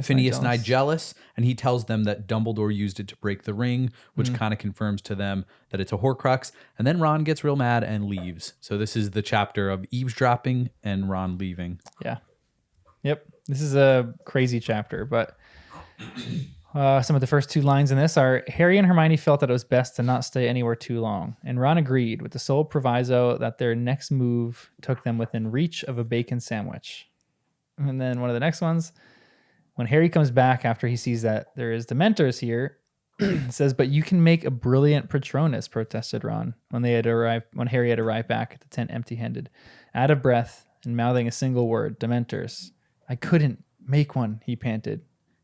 Phineas Nigellus. Nigellus, and he tells them that Dumbledore used it to break the ring, which kind of confirms to them that it's a Horcrux. And then Ron gets real mad and leaves. So this is the chapter of eavesdropping and Ron leaving. Yeah. Yep. This is a crazy chapter, but some of the first two lines in this are Harry and Hermione felt that it was best to not stay anywhere too long, and Ron agreed with the sole proviso that their next move took them within reach of a bacon sandwich. And then one of the next ones, when Harry comes back after he sees that there is Dementors here, it says, "But you can make a brilliant Patronus," protested Ron when Harry had arrived back at the tent empty-handed, out of breath and mouthing a single word, "Dementors." "I couldn't make one," he panted,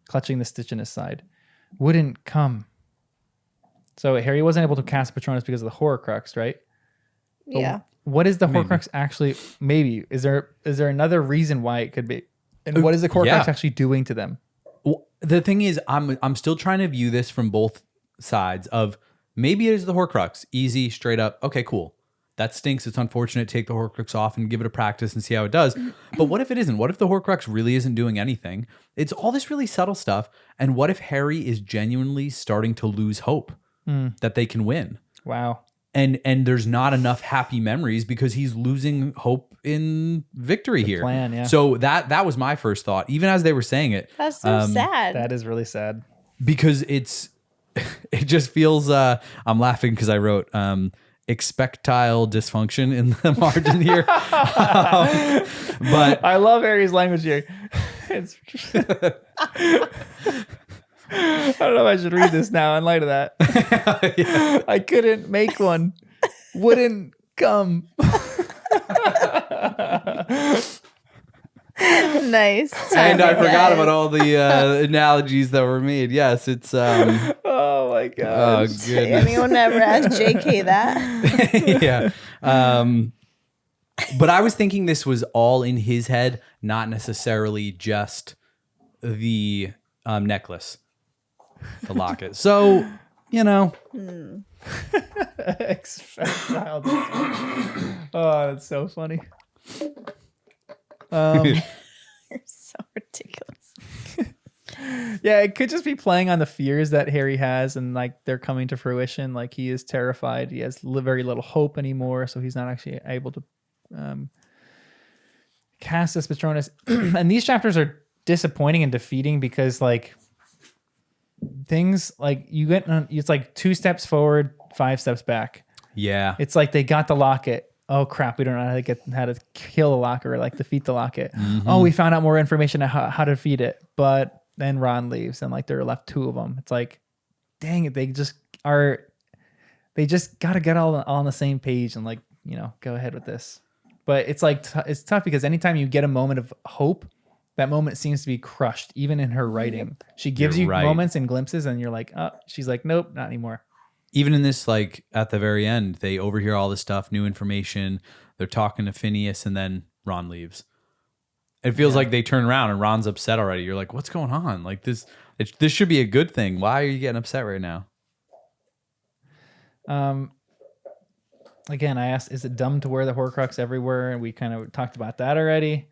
clutching the stitch in his side. "Wouldn't come." So Harry wasn't able to cast Patronus because of the Horcrux, right? But Yeah. what is the Maybe. Horcrux actually? Maybe is there another reason why it could be? And what is the Horcrux Yeah. actually doing to them? Well, the thing is, I'm still trying to view this from both sides of maybe it is the Horcrux. Easy, straight up. Okay, cool. That stinks. It's unfortunate. Take the Horcrux off and give it a practice and see how it does. But what if it isn't? What if the Horcrux really isn't doing anything? It's all this really subtle stuff. And what if Harry is genuinely starting to lose hope that they can win? Wow. And there's not enough happy memories because he's losing hope in victory here. plan, yeah. So that was my first thought, even as they were saying it, That's so sad. That is really sad. because it just feels. I'm laughing because I wrote expectile dysfunction in the margin here, but I love Harry's language here. It's I don't know if I should read this now in light of that. I couldn't make one. Wouldn't come. Nice. and I forgot guys. about all the analogies that were made. Yes, it's Oh my oh god. goodness. Anyone ever asked JK that? Yeah. But I was thinking this was all in his head, not necessarily just the necklace, the locket. So, Expectile dysfunction. Oh, that's so funny. You're so ridiculous. Yeah, it could just be playing on the fears that Harry has, and like they're coming to fruition. Like he is terrified. He has very little hope anymore, so he's not actually able to cast this Patronus. And these chapters are disappointing and defeating because like things like it's like 2 steps forward, 5 steps back. yeah. It's like they got the locket. Oh crap, we don't know how to kill the locket or like defeat the locket. Oh, we found out more information on how to defeat it. But then Ron leaves and like there are left 2 of them. It's like, dang it, they just got to get all on the same page and like, go ahead with this. But it's like it's tough because anytime you get a moment of hope, that moment seems to be crushed, even in her writing. She gives You're you right. moments and glimpses and you're like, oh, she's like, nope, not anymore. Even in this, like at the very end, they overhear all this stuff, new information. They're talking to Phineas, and then Ron leaves. It feels like they turn around and Ron's upset already. You're like, what's going on? Like this should be a good thing. Why are you getting upset right now? Again, I asked, is it dumb to wear the Horcrux everywhere? And we kind of talked about that already.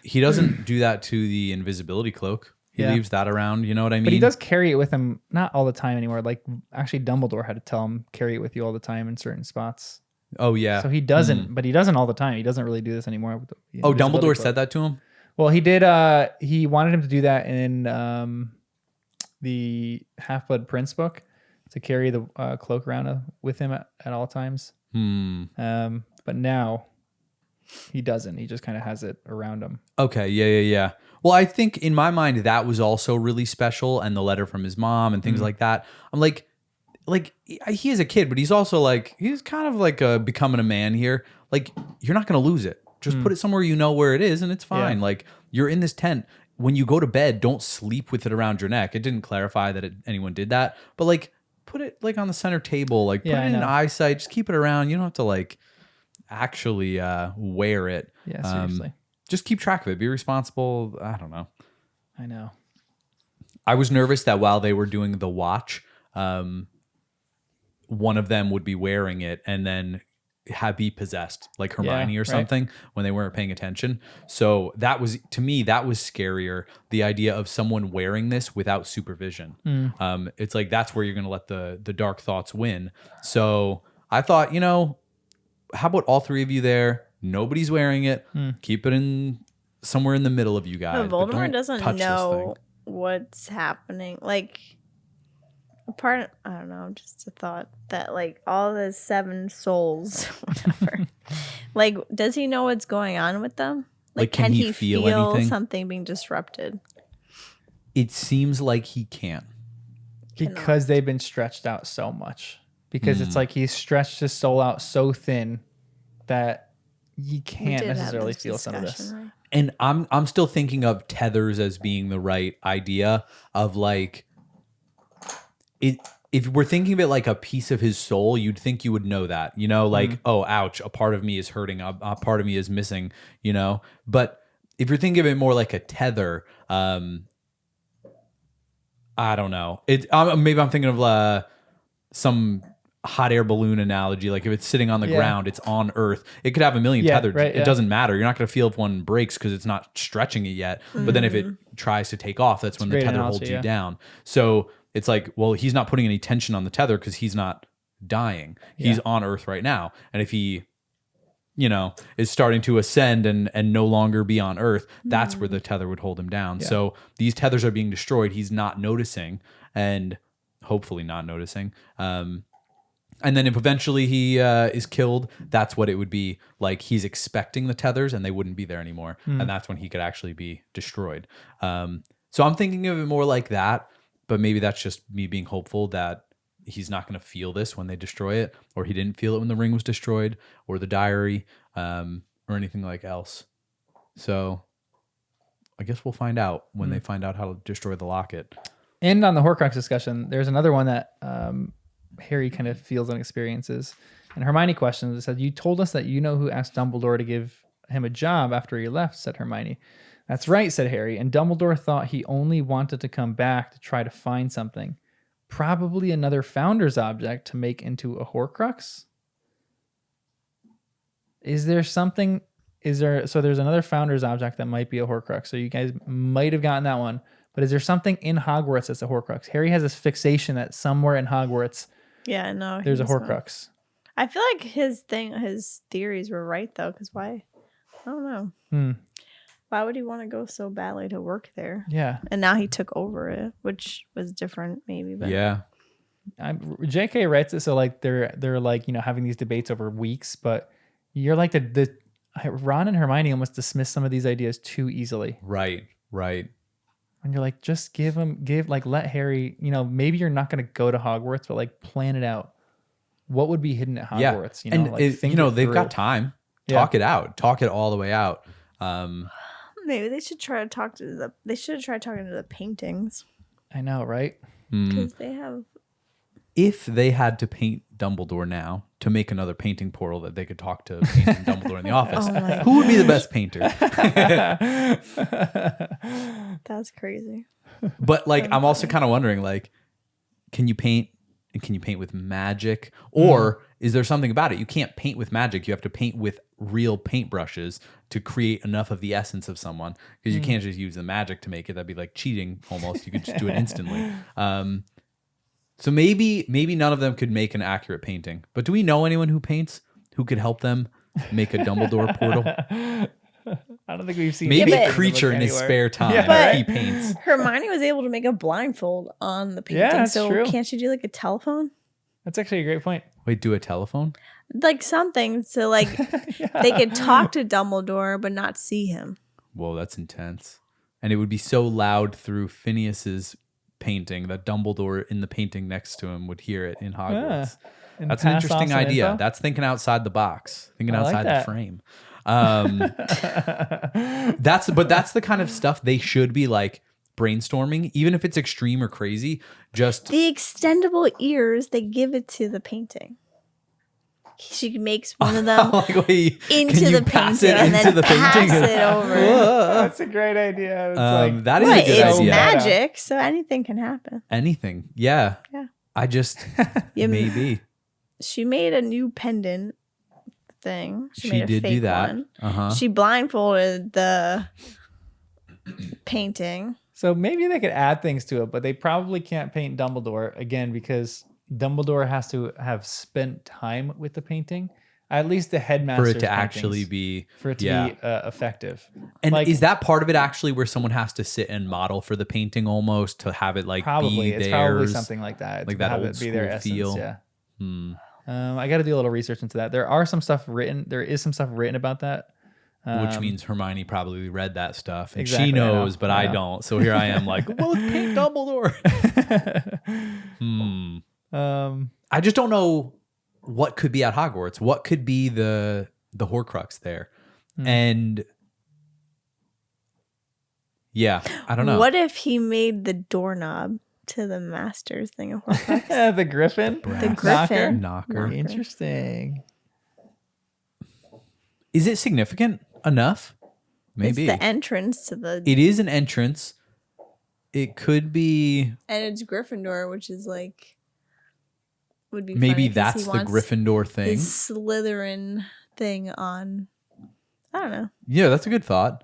He doesn't do that to the invisibility cloak. He Yeah. leaves that around. You know what I mean? But he does carry it with him, not all the time anymore. Like actually Dumbledore had to tell him, carry it with you all the time in certain spots. Oh yeah. So he doesn't, but he doesn't all the time. He doesn't really do this anymore. With the Oh, invisibility Dumbledore cloak. said that to him? Well, he did. He wanted him to do that in the Half-Blood Prince book, to carry the cloak around with him at all times. But now he doesn't. He just kind of has it around him. Okay, yeah. Well, I think in my mind that was also really special, and the letter from his mom and things like that. I'm like he is a kid, but he's also like he's kind of like becoming a man here. Like you're not gonna lose it. Just put it somewhere you know where it is, and it's fine. Yeah. Like you're in this tent. When you go to bed, don't sleep with it around your neck. It didn't clarify that anyone did that, but like put it like on the center table, like put Yeah, it I in know. eyesight. Just keep it around. You don't have to like actually wear it. Yeah, seriously. Just keep track of it. Be responsible. I don't know. I know. I was nervous that while they were doing the watch, one of them would be wearing it, and then be possessed like Hermione or right. something when they weren't paying attention. So that was, to me, that was scarier. The idea of someone wearing this without supervision. It's like, that's where you're going to let the dark thoughts win. So I thought, how about all three of you there? Nobody's wearing it. Keep it in somewhere in the middle of you guys. But but Voldemort don't doesn't touch this know thing. what's happening. Like, I don't know, just a thought that, like, all the 7 souls, whatever, like, does he know what's going on with them? Like, can he feel anything? something being disrupted? It seems like he can. Because they've been stretched out so much. Because it's like he's stretched his soul out so thin that you can't necessarily feel some of this. Right? And I'm still thinking of tethers as being the right idea of like if we're thinking of it like a piece of his soul, you'd think you would know that, like, oh, ouch, a part of me is hurting, a part of me is missing, But if you're thinking of it more like a tether, I don't know. Maybe I'm thinking of some hot air balloon analogy. Like if it's sitting on the ground, it's on Earth. It could have a million tethers. Right, it doesn't matter. You're not going to feel if one breaks because it's not stretching it yet. But then if it tries to take off, that's when the tether holds you down. So it's like, well, he's not putting any tension on the tether because he's not dying. He's on Earth right now. And if he, is starting to ascend and no longer be on Earth, that's where the tether would hold him down. So these tethers are being destroyed. He's not noticing and hopefully not noticing. And then if eventually he is killed, that's what it would be like. He's expecting the tethers and they wouldn't be there anymore. And that's when he could actually be destroyed. So I'm thinking of it more like that, but maybe that's just me being hopeful that he's not going to feel this when they destroy it, or he didn't feel it when the ring was destroyed or the diary or anything like else. So I guess we'll find out when they find out how to destroy the locket. And on the Horcrux discussion, there's another one that Harry kind of feels and experiences. And Hermione questions, it said, "You told us that you know who asked Dumbledore to give him a job after he left," said Hermione. "That's right," said Harry. "And Dumbledore thought he only wanted to come back to try to find something. Probably another Founder's object to make into a Horcrux." Is there something... So there's another Founder's object that might be a Horcrux. So you guys might have gotten that one. But is there something in Hogwarts that's a Horcrux? Harry has this fixation that somewhere in Hogwarts... Yeah, I know. There's a Horcrux. I feel like his theories were right though, because why? I don't know. Why would he want to go so badly to work there? Yeah. And now he took over it, which was different, maybe. But Yeah. JK writes it so like they're like having these debates over weeks, but you're like the Ron and Hermione almost dismiss some of these ideas too easily. Right. And you're like, just let Harry, maybe you're not going to go to Hogwarts, but like plan it out. What would be hidden at Hogwarts? And they've got time. Talk it out. Talk it all the way out. Maybe they should try to talk to they should have tried talking to the paintings. I know, right? Because they have... If they had to paint Dumbledore now to make another painting portal that they could talk to painting Dumbledore in the office, who would be the best painter? That's crazy. But like, I'm also kind of wondering, like, can you paint with magic, or is there something about it? You can't paint with magic. You have to paint with real paintbrushes to create enough of the essence of someone, because you can't just use the magic to make it. That'd be like cheating almost. You could just do it instantly. So maybe none of them could make an accurate painting. But do we know anyone who paints who could help them make a Dumbledore portal? I don't think we've seen... Maybe a creature in his spare time he paints. Hermione was able to make a blindfold on the painting. Yeah, that's true. Can't she do like a telephone? That's actually a great point. Wait, do a telephone? Like something so like they could talk to Dumbledore but not see him. Whoa, that's intense. And it would be so loud through Phineas's painting that Dumbledore in the painting next to him would hear it in Hogwarts. That's an interesting idea. That's thinking outside the box, thinking outside the frame. That's the kind of stuff they should be like brainstorming, even if it's extreme or crazy. Just the extendable ears, they give it to the painting. She makes one of them into the painting and then pass it over. That's a great idea. It's that is a good it's idea. magic, so anything can happen. Anything, yeah. I just maybe she made a new pendant thing. She made a did do fake that. one. Uh-huh. She blindfolded the painting. So maybe they could add things to it, but they probably can't paint Dumbledore again because Dumbledore has to have spent time with the painting. At least the headmaster's For it to paintings, actually be for it to be effective. And like, is that part of it actually where someone has to sit and model for the painting almost to have it like probably be it's theirs? probably something like that. Like to that have old it be their school essence, feel. Yeah. Hmm. I got to do a little research into that. There is some stuff written about that. Which means Hermione probably read that stuff and exactly, she knows, I but I don't. So here I am like, well, let's paint Dumbledore. I just don't know what could be at Hogwarts. What could be the Horcrux there? And yeah, I don't know. What if he made the doorknob to the master's thing of Horcrux? The Griffin? The Griffin. Knocker. Interesting. Is it significant enough? Maybe. It's the entrance to the... It is an entrance. It could be... And it's Gryffindor, which is like... Would be maybe funny 'cause that's he the wants Gryffindor thing. his Slytherin thing on... I don't know. Yeah, that's a good thought.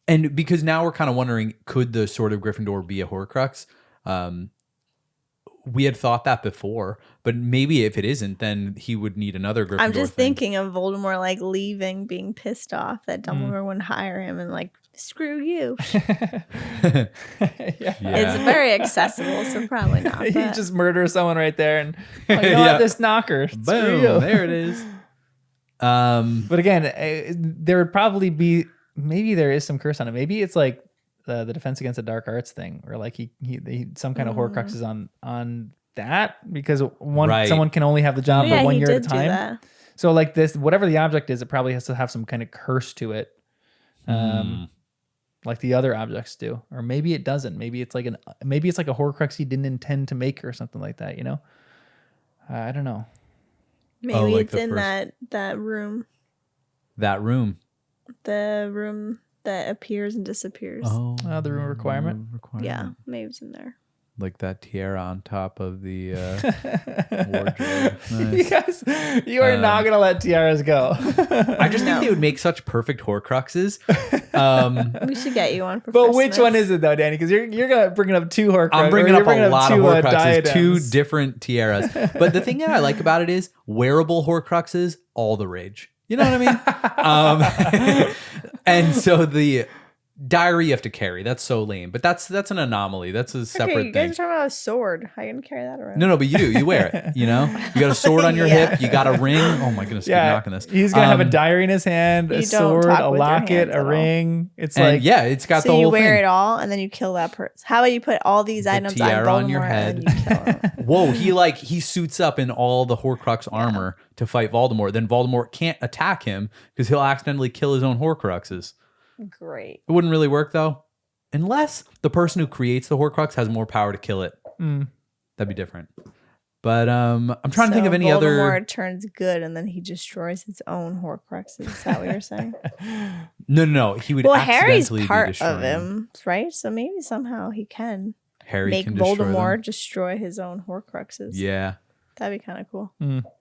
And because now we're kind of wondering, could the Sword of Gryffindor be a Horcrux? We had thought that before, but maybe if it isn't, then he would need another Gryffindor I'm just thing. thinking of Voldemort like leaving, being pissed off that Dumbledore wouldn't hire him and like, screw you. Yeah. It's very accessible, so probably not. He but- just murders someone right there and you know Yeah. what, this knocker. Screw Boom, you. there it is. But again, there would probably be, maybe there is some curse on it. Maybe it's like the Defense Against the Dark Arts thing, where like he some kind of Horcrux is on that because someone can only have the job Oh, yeah, for 1 he year at a did do time. that. So like this, whatever the object is, it probably has to have some kind of curse to it, like the other objects do. Or maybe it doesn't. Maybe it's like a Horcrux he didn't intend to make or something like that. You know, I don't know. Maybe like it's the in first- that room. That room. The room that appears and disappears. The room requirement. Yeah, maybe it's in there. Like that tiara on top of the wardrobe. You Nice. guys, you are not gonna let tiaras go. I just think they would make such perfect Horcruxes. We should get you one for But Christmas. which one is it though, Danny? Because you're gonna bringing up two Horcruxes. I'm bringing up a lot of Horcruxes, diadems. two different tiaras. But the thing that I like about it is wearable Horcruxes, all the rage. You know what I mean? And so the diary you have to carry. That's so lame. But that's an anomaly. That's a separate Okay, you guys thing. are talking about a sword. How are you gonna carry that around? No, but you do. You wear it. You know, you got a sword on your Yeah. hip. You got a ring. Oh my goodness, keep Yeah, knocking this. he's gonna have a diary in his hand, You a don't sword, talk a with your locket, hands a at all. ring. It's And like yeah, it's got So the whole you wear thing. it all and then you kill that person. How about you put all these items on tiara Voldemort on your and then you kill him? Whoa, he suits up in all the Horcrux armor to fight Voldemort. Then Voldemort can't attack him because he'll accidentally kill his own Horcruxes. Great. It wouldn't really work though, unless the person who creates the Horcrux has more power to kill it. That'd be different. But I'm trying to think of any Voldemort other. turns good and then he destroys his own Horcruxes. Is that what you're saying? No. He would Well, Harry's accidentally be part destroying of them. him, right? So maybe somehow he can Harry make can destroy them. Voldemort destroy his own Horcruxes. Yeah. That'd be kind of cool.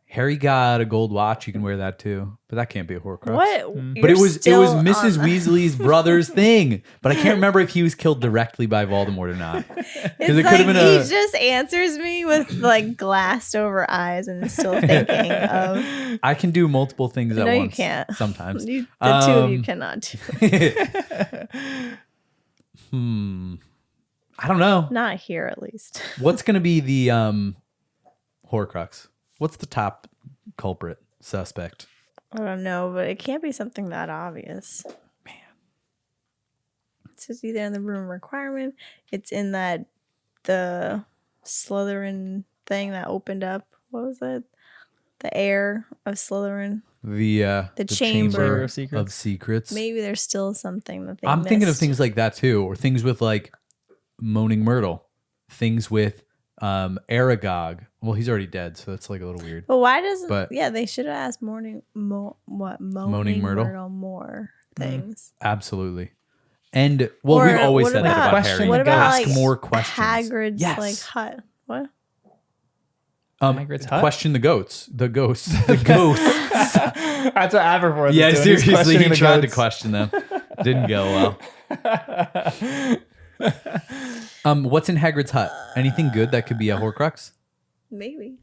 Harry got a gold watch. You can wear that too, but that can't be a Horcrux. What? But it was Still Mrs. on- Weasley's brother's thing. But I can't remember if he was killed directly by Voldemort or not. It's it like could have been he a- just answers me with like glassed over eyes and is still thinking of. I can do multiple things at No, you once. can't. Sometimes. The two of you cannot do. I don't know. Not here, at least. What's going to be the Horcrux? What's the top culprit suspect? I don't know, but it can't be something that obvious. Man. It's just either in the room requirement. It's in the Slytherin thing that opened up. What was it? The air of Slytherin. The chamber of Secrets. of secrets. Maybe there's still something that they I'm thinking of missed. things like that too, or things with like Moaning Myrtle, things with Aragog. Well, he's already dead, so that's like a little weird. But why doesn't? But- Yeah, they should have asked Moaning Myrtle? more things. Absolutely. And well, we've Or always what said that about- about Harry. What about Ask like more questions. Hagrid's Yes. like hut? What? Hagrid's hut? Question the goats. The ghosts. The ghosts. That's what Aberforth Yeah, is doing. He's seriously, he questioning the tried to goats. question them. Didn't go well. What's in Hagrid's hut? Anything good that could be a Horcrux? Maybe.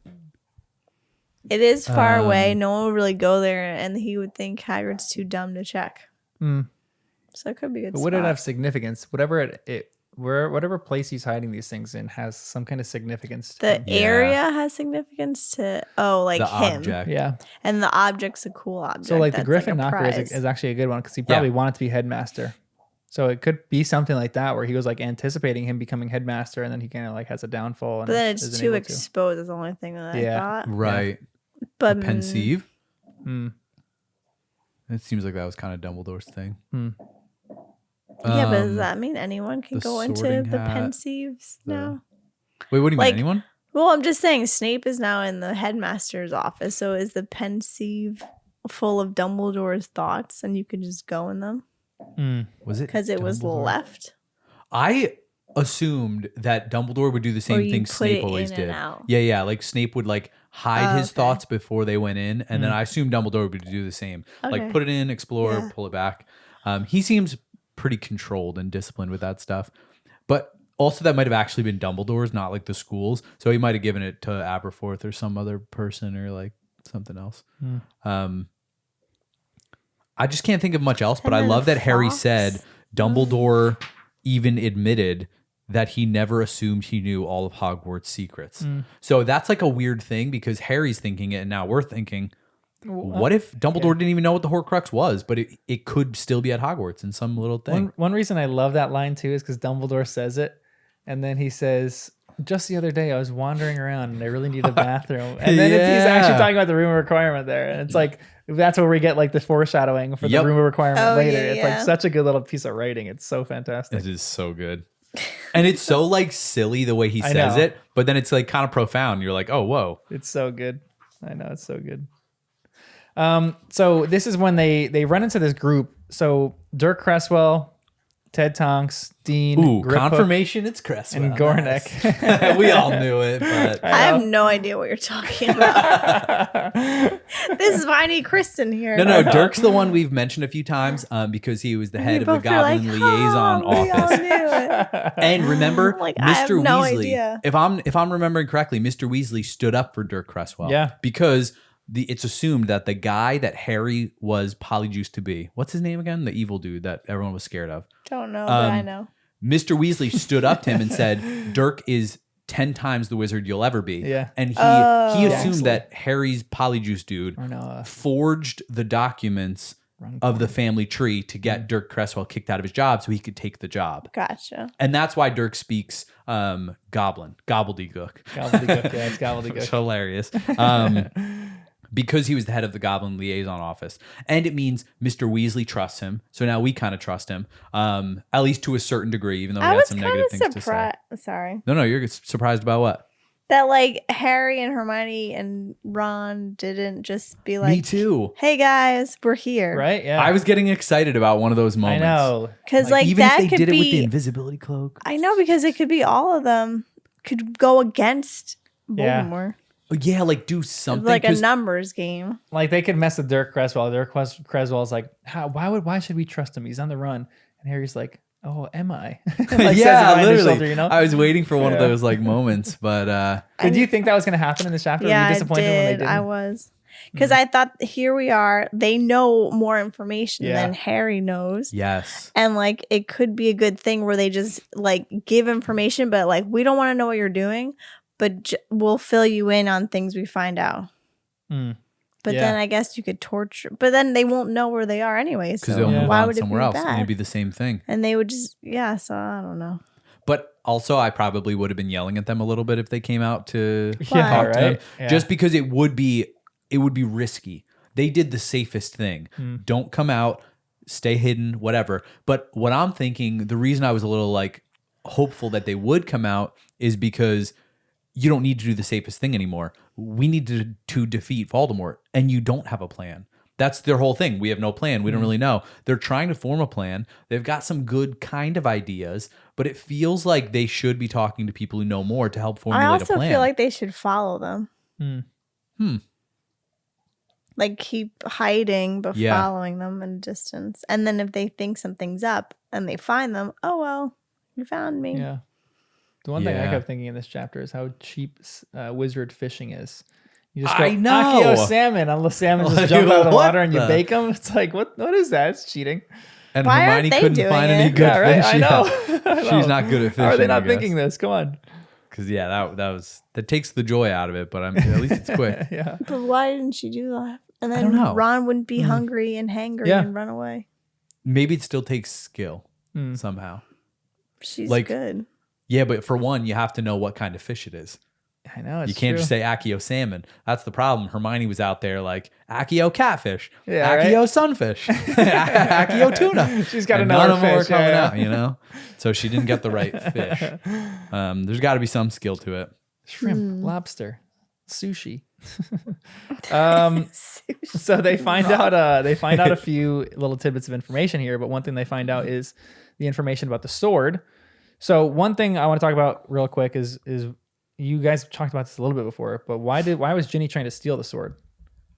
It is far away. No one would really go there, and he would think Hagrid's too dumb to check. So it could be a good But spot. would it have significance? Whatever place he's hiding these things in has some kind of significance. The area has significance to like The him. object. Yeah. And the object's a cool object. So like the that's Griffin a knocker prize. is actually a good one because he probably wanted to be headmaster. So it could be something like that where he was like anticipating him becoming headmaster and then he kind of like has a downfall. And But then it's isn't too able to. exposed is the only thing that I thought. Right. But Pensieve. It seems like that was kind of Dumbledore's thing. yeah, but does that mean anyone can the go into Sorting the Hat, Pensieves now? Wait, what do you Like- mean? Anyone? Well, I'm just saying Snape is now in the headmaster's office. So is the Pensieve full of Dumbledore's thoughts and you could just go in them? Was it? Because it was Dumbledore? left? I assumed that Dumbledore would do the Or same you thing put Snape it always in did. and out? Yeah. Like Snape would like hide his okay. thoughts before they went in, and then I assumed Dumbledore would do the same. Like Okay. put it in, explore, Yeah. pull it back. He seems pretty controlled and disciplined with that stuff. But also that might have actually been Dumbledore's, not like the school's. So he might have given it to Aberforth or some other person or like something else. I just can't think of much else, but And I then love that Harry Fox. said Dumbledore even admitted that he never assumed he knew all of Hogwarts' secrets. So that's like a weird thing because Harry's thinking it and now we're thinking, what if Dumbledore didn't even know what the Horcrux was, but it could still be at Hogwarts in some little thing. One reason I love that line too is because Dumbledore says it, and then he says, "Just the other day, I was wandering around and I really need a bathroom." And then he's actually talking about the room of requirement there, and it's like that's where we get like the foreshadowing for the room of requirement Oh, later. yeah, It's yeah. like such a good little piece of writing. It's so fantastic. It is so good. And it's so like silly the way he I says know. it, but then it's like kind of profound. You're like, oh, whoa. It's so good. I know it's so good. So this is when they run into this group. So Dirk Cresswell, Ted Tonks, Dean, Ooh, Griphook, confirmation it's Cresswell. and Gornick. We all knew it, but I have no idea what you're talking about. This is why I need Kristen here. no, Dirk's the one we've mentioned a few times because he was the head of the both are like, Goblin Liaison we all Office. knew it. And remember, Like, I have Mr. no Weasley. idea. If I'm remembering correctly, Mr. Weasley stood up for Dirk Cresswell. Yeah. Because it's assumed that the guy that Harry was polyjuiced to be, what's his name again? The evil dude that everyone was scared of. Don't know, but I know. Mr. Weasley stood up to him and said, Dirk is 10 times the wizard you'll ever be. Yeah. And he Oh. assumed that Harry's polyjuice dude forged the documents of the family tree to get Dirk Cresswell kicked out of his job so he could take the job. Gotcha. And that's why Dirk speaks goblin, gobbledygook. Gobbledygook, yeah, it's It's gobbledygook. hilarious. Because he was the head of the Goblin Liaison Office. And it means Mr. Weasley trusts him. So now we kind of trust him, at least to a certain degree, even though he I had was some kind negative of things to say. surprised. Sorry. No, you're surprised about what? That like Harry and Hermione and Ron didn't just be like, Me too. hey guys, we're here. Right? Yeah. I was getting excited about one of those I moments. know. Because like even that if they could did be, it with the invisibility cloak. I know, because it could be all of them could go against Yeah. Voldemort. Yeah, like do something. Like a 'cause- numbers game. Like they could mess with Dirk Cresswell. Cresswell's like, why should we trust him? He's on the run. And Harry's like, oh, am I? Like, says it yeah, behind his literally. shoulder, you know? I was waiting for one of Yeah. those like moments, but Did you think that was going to happen in this chapter? Yeah, Were you I disappointed when they did. didn't? I was. Because I thought, here we are. They know more information Yeah. than Harry knows. yes. And like it could be a good thing where they just like give information, but like we don't want to know what you're doing, but we'll fill you in on things we find out. Mm. But Yeah. then I guess you could torture, but then they won't know where they are anyway. Because So they'll move why on would it be somewhere else and bad? it'd be the same thing. And they would just, yeah. So I don't know. But also, I probably would have been yelling at them a little bit if they came out to Yeah, talk to them, right? Yeah. just because it would be risky. They did the safest thing. Don't come out, stay hidden, whatever. But what I'm thinking, the reason I was a little like hopeful that they would come out is because you don't need to do the safest thing anymore. We need to defeat Voldemort, and you don't have a plan. That's their whole thing. We have no plan. We don't really know. They're trying to form a plan. They've got some good kind of ideas, but it feels like they should be talking to people who know more to help I formulate a also plan. feel like they should follow them. Like keep hiding but Yeah. following them in a distance. And then if they think something's up and they find them, oh well, you found me. Yeah. The one thing I Yeah. kept thinking in this chapter is how cheap wizard fishing is. You just go, I know. Accio salmon, and the salmon just Like, jump out of the what water and you the- bake them. It's like, what is that? It's cheating. And Why aren't Hermione they couldn't doing find it? any good Yeah, right? fish. I yet. know. I know. She's not good at fishing. How are they I not guess. thinking this? Come on. Because that takes the joy out of it. But at least it's quick. Yeah. But why didn't she do that? And I then don't know. Ron wouldn't be hungry and hangry Yeah. and run away. Maybe it still takes skill Mm. somehow. She's Like, good. Yeah, but for one, you have to know what kind of fish it is. I know. It's You can't true. just say Accio salmon. That's the problem. Hermione was out there like Accio catfish, Yeah, Accio sunfish, Accio tuna. She's got And another none of them were fish, coming yeah. out, you know? So she didn't get the right fish. There's got to be some skill to it. Shrimp, lobster, sushi. So they find out a few little tidbits of information here, but one thing they find out is the information about the sword. So one thing I want to talk about real quick is you guys talked about this a little bit before, but why was Ginny trying to steal the sword?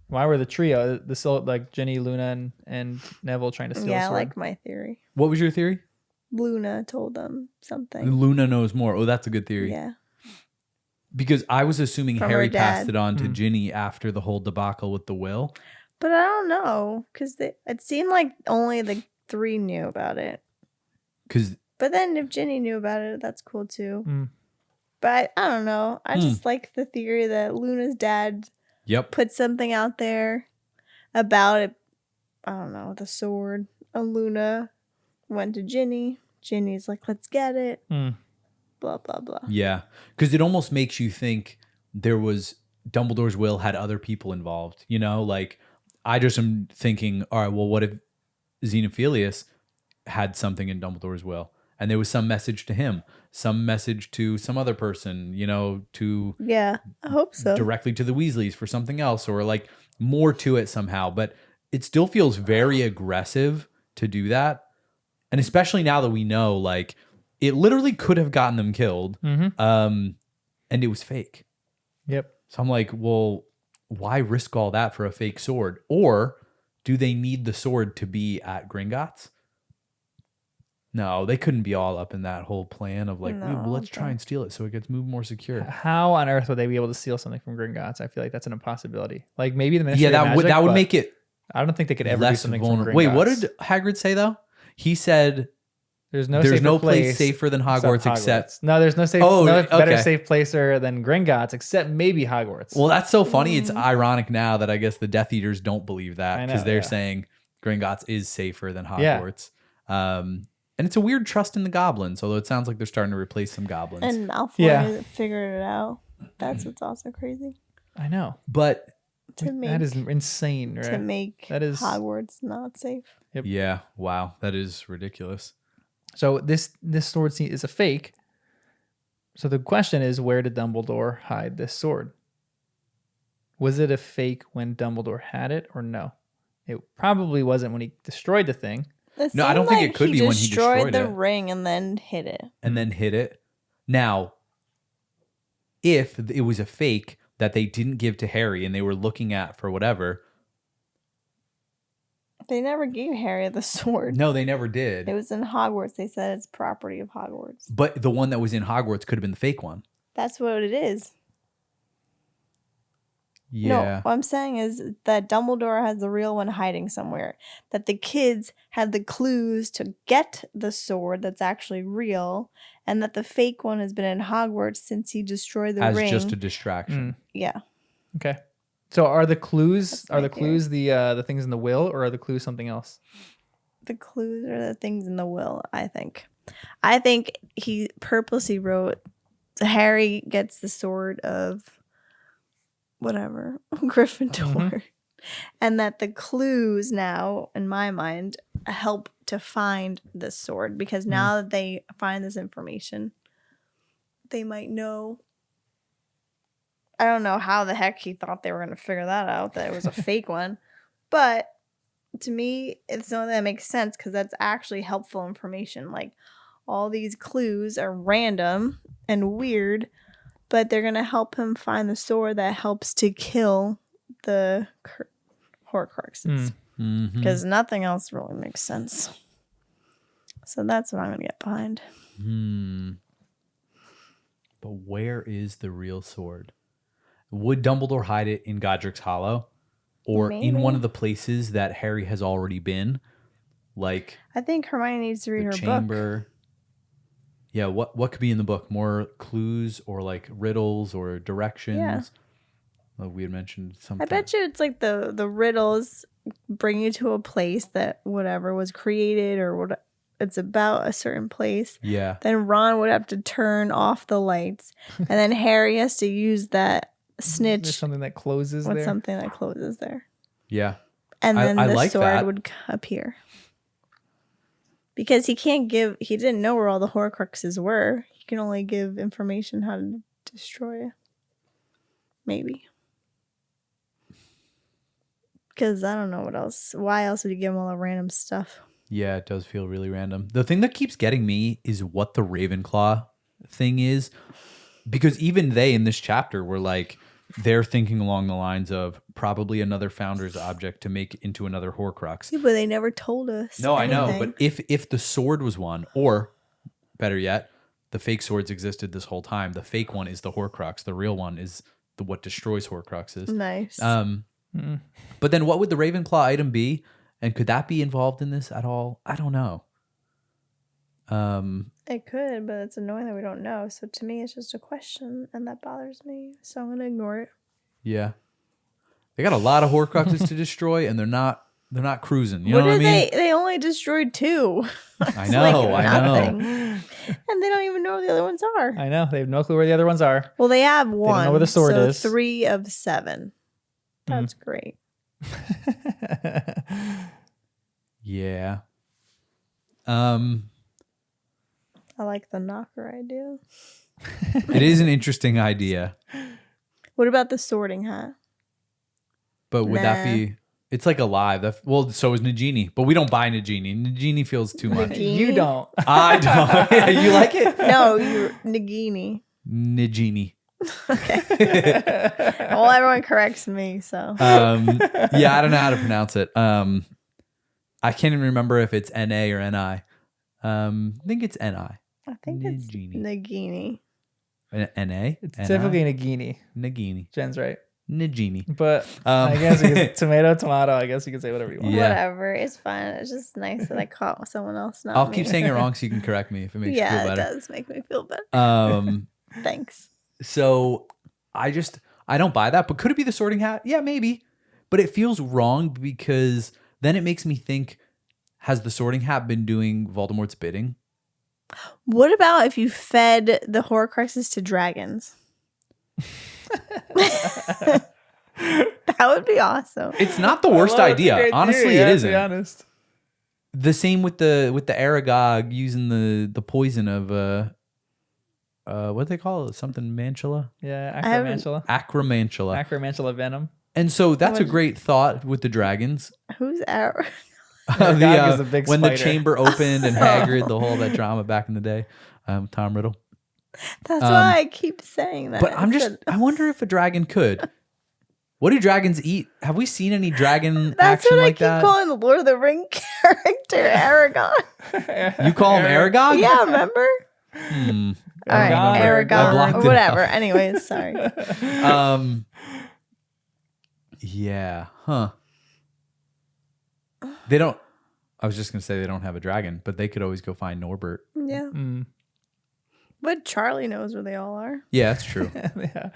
Why were the trio, like Ginny, Luna, and Neville trying to steal the Yeah, I sword? like my theory. What was your theory? Luna told them something. Luna knows more. Oh, that's a good theory. Yeah. Because I was assuming From Harry her passed dad. it on to Ginny after the whole debacle with the will. But I don't know, because it seemed like only the 3 knew about it. Because But then if Ginny knew about it, that's cool too. Mm. But I don't know. I just like the theory that Luna's dad yep. put something out there about it. I don't know, the sword. And Luna went to Ginny. Ginny's like, let's get it. Blah, blah, blah. Yeah, because it almost makes you think Dumbledore's will had other people involved. You know, like I just am thinking, all right, well, what if Xenophilius had something in Dumbledore's will, and there was some message to him, some message to some other person, you know, to Yeah, I hope so. directly to the Weasleys for something else, or like more to it somehow. But it still feels very aggressive to do that, and especially now that we know, like, it literally could have gotten them killed, and it was fake. Yep. So I'm like, well, why risk all that for a fake sword? Or do they need the sword to be at Gringotts? No, they couldn't be all up in that whole plan of like, No, well, let's try okay. and steal it so it gets moved more secure. How on earth would they be able to steal something from Gringotts? I feel like that's an impossibility. Like maybe the Ministry Yeah, of that Magic, would but make it I don't think they could ever do less something vulnerable. from Wait, Gringotts. what did Hagrid say though? He said There's no there's safer no place safer than Hogwarts except. no, there's no safe, Oh, no better okay. safe placer than Gringotts except maybe Hogwarts. Well, that's so funny. It's ironic now that I guess the Death Eaters don't believe that I know, because they're yeah. saying Gringotts is safer than Yeah. Hogwarts. And it's a weird trust in the goblins, although it sounds like they're starting to replace some goblins. And Malfoy Yeah. figured it out. That's what's also crazy. I know But To make that is insane, right? to make That is- Hogwarts not safe. yeah, wow, that is ridiculous. So this sword scene is a fake. So the question is, where did Dumbledore hide this sword? Was it a fake when Dumbledore had it, or no? It probably wasn't when he destroyed the thing. It No, I don't seemed think it could be when he destroyed the it. ring and then hit it. And then hit it. Now, if it was a fake that they didn't give to Harry and they were looking at for whatever, They never gave Harry the sword. no, they never did. It was in Hogwarts. They said it's property of Hogwarts. But the one that was in Hogwarts could have been the fake one. That's what it is. Yeah. No, what I'm saying is that Dumbledore has the real one hiding somewhere. That the kids had the clues to get the sword that's actually real, and that the fake one has been in Hogwarts since he destroyed the As ring. just a distraction. Yeah. Okay. So are the clues That's are my the clues the things in the will, or are the clues something else? The clues are the things in the will, I think. I think he purposely wrote Harry gets the sword of whatever, Gryffindor. And that the clues now, in my mind, help to find this sword. Because now that they find this information, they might know. I don't know how the heck he thought they were going to figure that out, that it was a fake one. But to me, it's something that makes sense because that's actually helpful information. Like, all these clues are random and weird, but they're gonna help him find the sword that helps to kill the Horcruxes. Because nothing else really makes sense. So that's what I'm gonna get behind. But where is the real sword? Would Dumbledore hide it in Godric's Hollow? Or in Maybe. one of the places that Harry has already been? Like I think Hermione needs to read the her book. chamber. Yeah, what could be in the book? More clues or like riddles or directions? Yeah. Well, we had mentioned something. I bet you it's like the riddles bring you to a place that whatever was created or what it's about a certain place. Yeah. Then Ron would have to turn off the lights, and then Harry has to use that snitch There's something that closes with there. something that closes there, Yeah. and then I the like sword that. would appear. Because he didn't know where all the Horcruxes were. He can only give information how to destroy it. Maybe. Because I don't know what else. Why else would you give him all the random stuff? Yeah, it does feel really random. The thing that keeps getting me is what the Ravenclaw thing is. Because even they in this chapter were like, they're thinking along the lines of probably another Founder's object to make into another Horcrux. Yeah, but they never told us. No, I know. anything. But if the sword was one, or better yet, the fake swords existed this whole time. The fake one is the Horcrux. The real one is what destroys Horcruxes. Nice. But then what would the Ravenclaw item be? And could that be involved in this at all? I don't know. It could, but it's annoying that we don't know. So to me, it's just a question, and that bothers me. So I'm gonna ignore it. Yeah. They got a lot of Horcruxes to destroy, and they're not cruising. You know what I mean? They only destroyed 2. I know, I know. And they don't even know where the other ones are. I know. They have no clue where the other ones are. Well, they have one. don't know where the sword so is. 3 of 7. That's great. Yeah. I like the knocker idea. It is an interesting idea. What about the sorting hat? But would that Nah. be... It's like alive. Well, so is Nagini. But we don't buy Nagini. Nagini feels too much. Nagini? You don't. I don't. Yeah, you like it? No, you're Nagini. Nagini. Well, everyone corrects me, so. Yeah, I don't know how to pronounce it. I can't even remember if it's N-A or N-I. I think it's N-I. I think it's Nagini. Nagini. N-A? It's typically Nagini. Nagini. Jen's right. Nagini. But I guess you could, tomato. I guess you can say whatever you want. Yeah. Whatever. It's fine. It's just nice that I caught someone else, not I'll me. keep saying it wrong so you can correct me if it makes you Yeah, feel it better. does make me feel better. Thanks. So I don't buy that. But could it be the sorting hat? Yeah, maybe. But it feels wrong because then it makes me think, has the sorting hat been doing Voldemort's bidding? What about if you fed the Horcruxes to dragons? That would be awesome. It's not the worst idea. Honestly, it isn't. To be honest. The same with the Aragog using the poison of what do they call it? Something mantula? Yeah, I haven't- Acromantula. Acromantula venom. And so that's a great thought with the dragons. Who's Arrow? Aragog is a big when the spider. chamber opened and Hagrid, the whole that drama back in the day. Tom Riddle. That's why I keep saying that. But I wonder if a dragon could. What do dragons eat? Have we seen any dragon That's action what like I keep that? calling the Lord of the Ring character, Aragon. You call him Aragog? Yeah, remember? All right, I blocked Aragon, it whatever. out. Anyways, sorry. Yeah. Huh. They don't. I was just gonna say they don't have a dragon, but they could always go find Norbert. Yeah. But Charlie knows where they all are. Yeah, that's true. Yeah.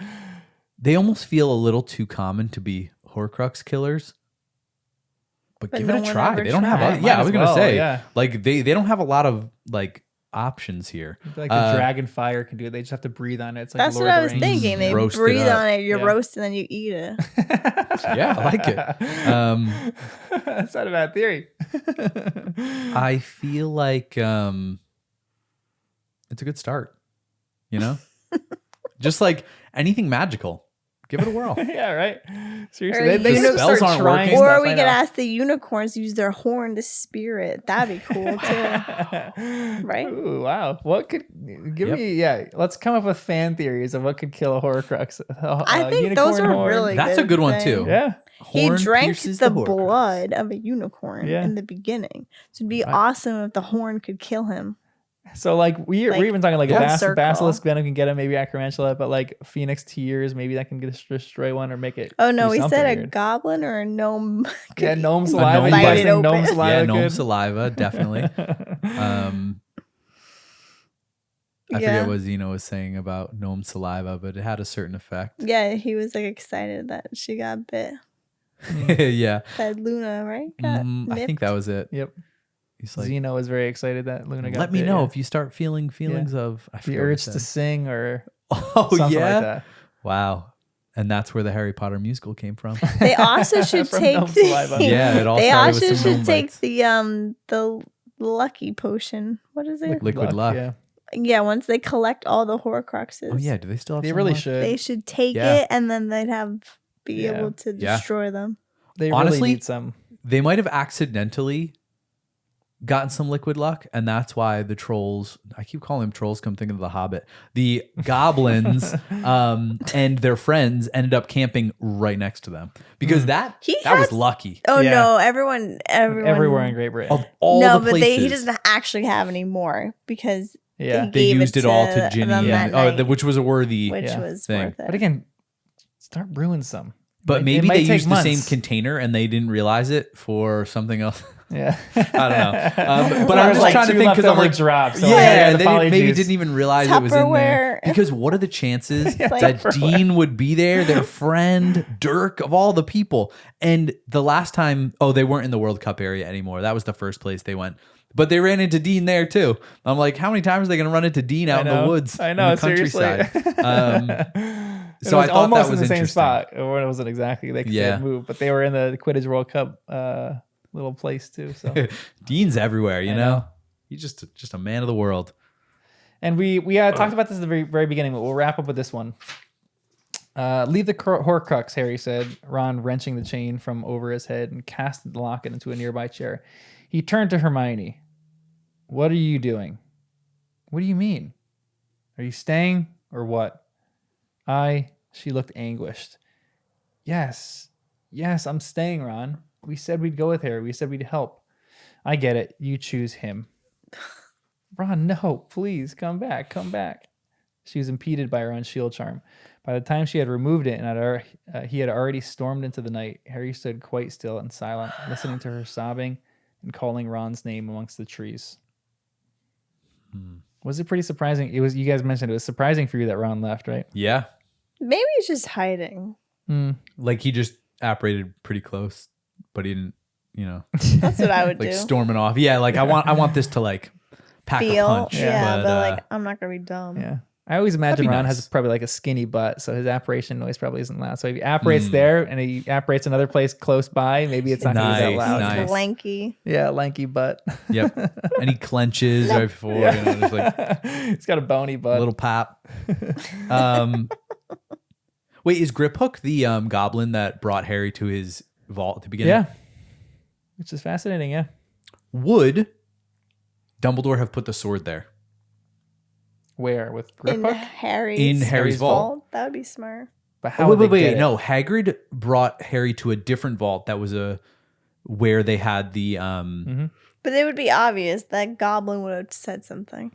They almost feel a little too common to be Horcrux killers. But give no it a one try. ever They don't have. tried. Might I as was gonna well, say. yeah. Like they don't have a lot of like options here. Like the dragon fire can do it. They just have to breathe on it. It's like That's Lord what of I the was Rings. thinking. They Roast it breathe up. on it, you Yeah. roast, and then you eat it. Yeah, I like it. That's not a bad theory. I feel like it's a good start. You know, just like anything magical. Give it a whirl. Yeah, right. Seriously, Or they the need to spells start aren't trying working. stuff, Or we I could know. ask the unicorns to use their horn to spear it. That'd be cool too. Right? Ooh, wow. What could give Yep. me? Yeah, let's come up with fan theories of what could kill a Horcrux. I think those unicorn are horn. really That's a good one, too. Yeah, He Horn drank pierces the Horcrux. blood of a unicorn Yeah. in the beginning. So it'd be Right. awesome if the horn could kill him. so like we're Like, even talking like full a circle. basilisk venom can get him, maybe acromantula, but like phoenix tears, maybe that can destroy one or make it. Oh no, do we something said a weird. goblin or a gnome. could Yeah, gnome gnome saliva. You bite guys it think gnome open. saliva? Yeah, gnome could? saliva, definitely. I forget what Zeno was saying about gnome saliva, but it had a certain effect. Yeah, he was like excited that she got bit. Yeah. That Luna, right? Got I think that was it. Yep. He's like, Zeno was very excited that Luna got let me bit, know yeah. if you start feeling feelings of I the forget what he urge said. to sing or Oh, something yeah. like that. Wow. And that's where the Harry Potter musical came from. They also should From take gnome saliva. Yeah, it all they started with also some gnome should take bites. the lucky potion. What is it? Liquid luck. Yeah. Yeah, once they collect all the Horcruxes. Oh yeah, do they still have They some really left? should. They should take Yeah. it and then they'd be Yeah. able to Yeah. destroy them. They Honestly, really need some. They might have accidentally gotten some liquid luck, and that's why the trolls, I keep calling them trolls, come thinking of the Hobbit, the goblins and their friends ended up camping right next to them because that was has- lucky. Oh Yeah. no, everyone Everywhere in Great Britain. Of all no, the but places, he doesn't actually have any more because Yeah. he they gave used it all to them Ginny, that and, night, which was a worthy. which Yeah. was thing. worth it. But again, start brewing some. But It maybe might they take used the same months. container and they didn't realize it for something else. Yeah. I don't know. But There I'm was, just like, trying to two think because I'm leftover like, drops. So yeah, the they poly maybe juice. didn't even realize it was in there. Tupperware. Because what are the chances Yeah, that Tupperware. Dean would be there, their friend, Dirk, of all the people? And the last time, they weren't in the World Cup area anymore. That was the first place they went. But they ran into Dean there too. I'm like, how many times are they going to run into Dean out in the woods? I know, in the countryside. So I it was thought almost that was in the same interesting. spot. Or it wasn't exactly. They could Yeah. move, but they were in the Quidditch World Cup little place too. So Dean's everywhere, you I know? know. He's just a man of the world. And we talked about this at the very, very beginning, but we'll wrap up with this one. Leave the Horcrux, Harry said, Ron wrenching the chain from over his head and casted the locket into a nearby chair. He turned to Hermione. What are you doing? What do you mean? Are you staying or what? She looked anguished. Yes, I'm staying, Ron. We said we'd go with Harry. We said we'd help. I get it. You choose him. Ron, no, please, come back. She was impeded by her own shield charm. By the time she had removed it and he had already stormed into the night, Harry stood quite still and silent, listening to her sobbing and calling Ron's name amongst the trees. Was it pretty surprising? It was. You guys mentioned it was surprising for you that Ron left, right? Yeah. Maybe he's just hiding. Like he just apparated pretty close, but he didn't, That's what I would like do. storming off. Yeah, like I want this to like pack Feel, a punch. yeah, but uh, like I'm not gonna be dumb. Yeah. I always imagine be Ron nice. has probably like a skinny butt, so his apparition noise probably isn't loud. So if he apparates there and he apparates another place close by, maybe it's not going to be that Nice, loud. nice. He's lanky. Yeah, lanky butt. Yep. And he clenches right before, just like He's got a bony a butt. little pop. Wait, is Griphook the goblin that brought Harry to his vault at the beginning? Yeah. Which is fascinating, yeah. Would Dumbledore have put the sword there? Where? With In Griphook? Harry's vault. That would be smart. But how Wait, would they wait. get it? No, Hagrid brought Harry to a different vault that was where they had the But it would be obvious that Goblin would have said something.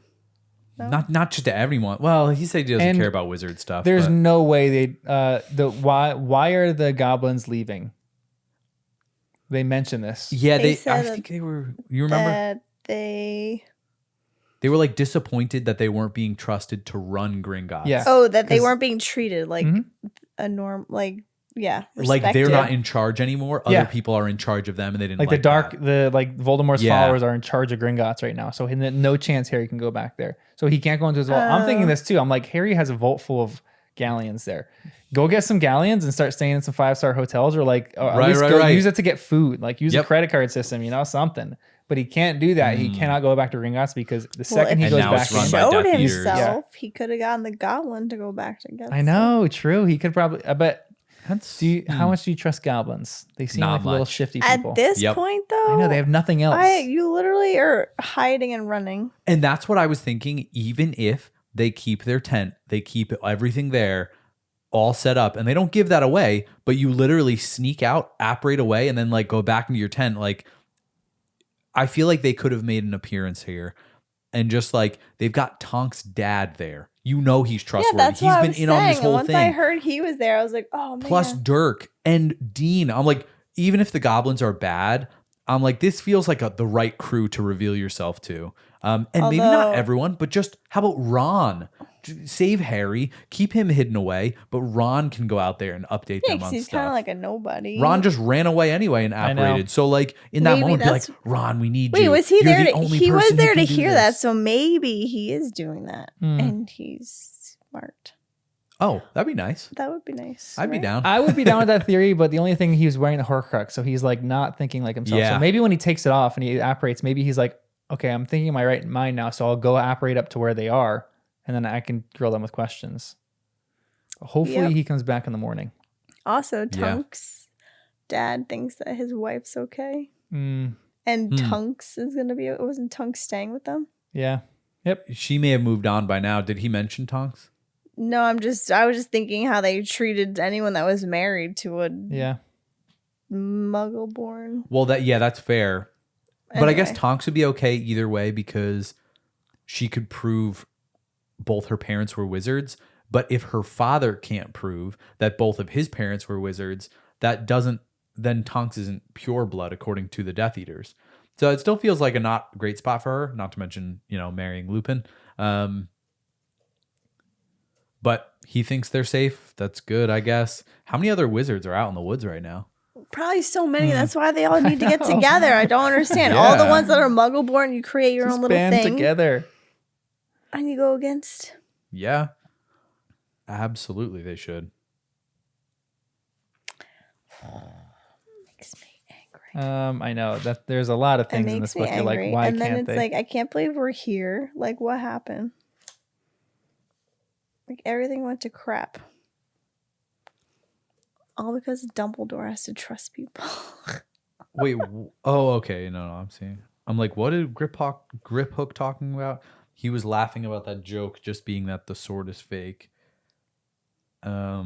No? not just to everyone. Well, he said he doesn't And care about wizard stuff. There's but no way why are the goblins leaving? They mention this. yeah, They I said think they were. You remember? That they They were like disappointed that they weren't being trusted to run Gringotts. Yeah. that they 'Cause- weren't being treated like Mhm. a norm, like like they're respected. not in charge anymore. Yeah. Other people are in charge of them, and they didn't Like like the dark, that. like Voldemort's Yeah. followers are in charge of Gringotts right now. So no chance Harry can go back there. So he can't go into his vault. I'm thinking this too. I'm like, Harry has a vault full of galleons there. Go get some galleons and start staying in some 5-star hotels, or like at Right, least right, go right. use it to get food. Like use a Yep. credit card system, something. But he can't do that. He cannot go back to Gringotts because the second he if goes now back it's run in, by showed Death Eaters. himself, he could have gotten the goblin to go back to get I know, true. He could probably. I bet. That's How much do you trust goblins? They seem Not like little much. shifty people. At this Yep. point, though, I know they have nothing else. you literally are hiding and running. And that's what I was thinking. Even if they keep their tent, they keep everything there, all set up, and they don't give that away, but you literally sneak out, apparate away, and then like go back into your tent. Like, I feel like they could have made an appearance here, and just like they've got Tonk's dad there. He's trustworthy. Yeah, that's what I He's was been in on this saying. whole Once thing. I heard he was there, I was like, oh, man. Plus Dirk and Dean. I'm like, even if the goblins are bad, I'm like, this feels like the right crew to reveal yourself to. And maybe not Although- everyone, but just how about Ron? Save Harry, keep him hidden away, but Ron can go out there and update Yeah, them because on he's stuff. kind of like a nobody. Ron just ran away anyway and know. apparated. So like in that Maybe moment, be like, that's- Ron, we need Wait, you. was he You're there? the To, only he was person who there to can do hear that, this." so maybe he is doing that, Hmm. and he's smart. Oh, that'd be nice. That would be nice. I'd be right? down. I would be down with that theory, but the only thing, he was wearing the Horcrux, so he's like not thinking like himself. Yeah. So maybe when he takes it off and he apparates, maybe he's like, okay, I'm thinking in my right mind now, so I'll go apparate up to where they are, and then I can drill them with questions. Hopefully Yep. he comes back in the morning. Also, Yeah. Tunk's dad thinks that his wife's okay, Mm, and Tunks is gonna be. Wasn't Tunk staying with them? yeah. Yep. She may have moved on by now. Did he mention Tonks? No, I was just thinking how they treated anyone that was married to a Yeah. muggle born. Well, that's fair. But I guess Anyway. Tonks would be okay either way because she could prove both her parents were wizards. But if her father can't prove that both of his parents were wizards, then Tonks isn't pure blood according to the Death Eaters. So it still feels like a not great spot for her, not to mention, marrying Lupin. But he thinks they're safe. That's good, I guess. How many other wizards are out in the woods right now? Probably so many. That's why they all need to get together. I don't understand. All the Yeah. ones that are muggle born, you create your Just own little band thing. together. And you go against. Yeah. Absolutely, they should. Makes me angry. I know that there's a lot of It things in this makes me book. You're angry. like, why and then can't it's they? like, I can't believe we're here. Like, what happened? Like, everything went to crap. All because Dumbledore has to trust people. Wait. Oh, okay. No, I'm seeing. I'm like, what did Grip Hook talking about? He was laughing about that joke just being that the sword is fake. I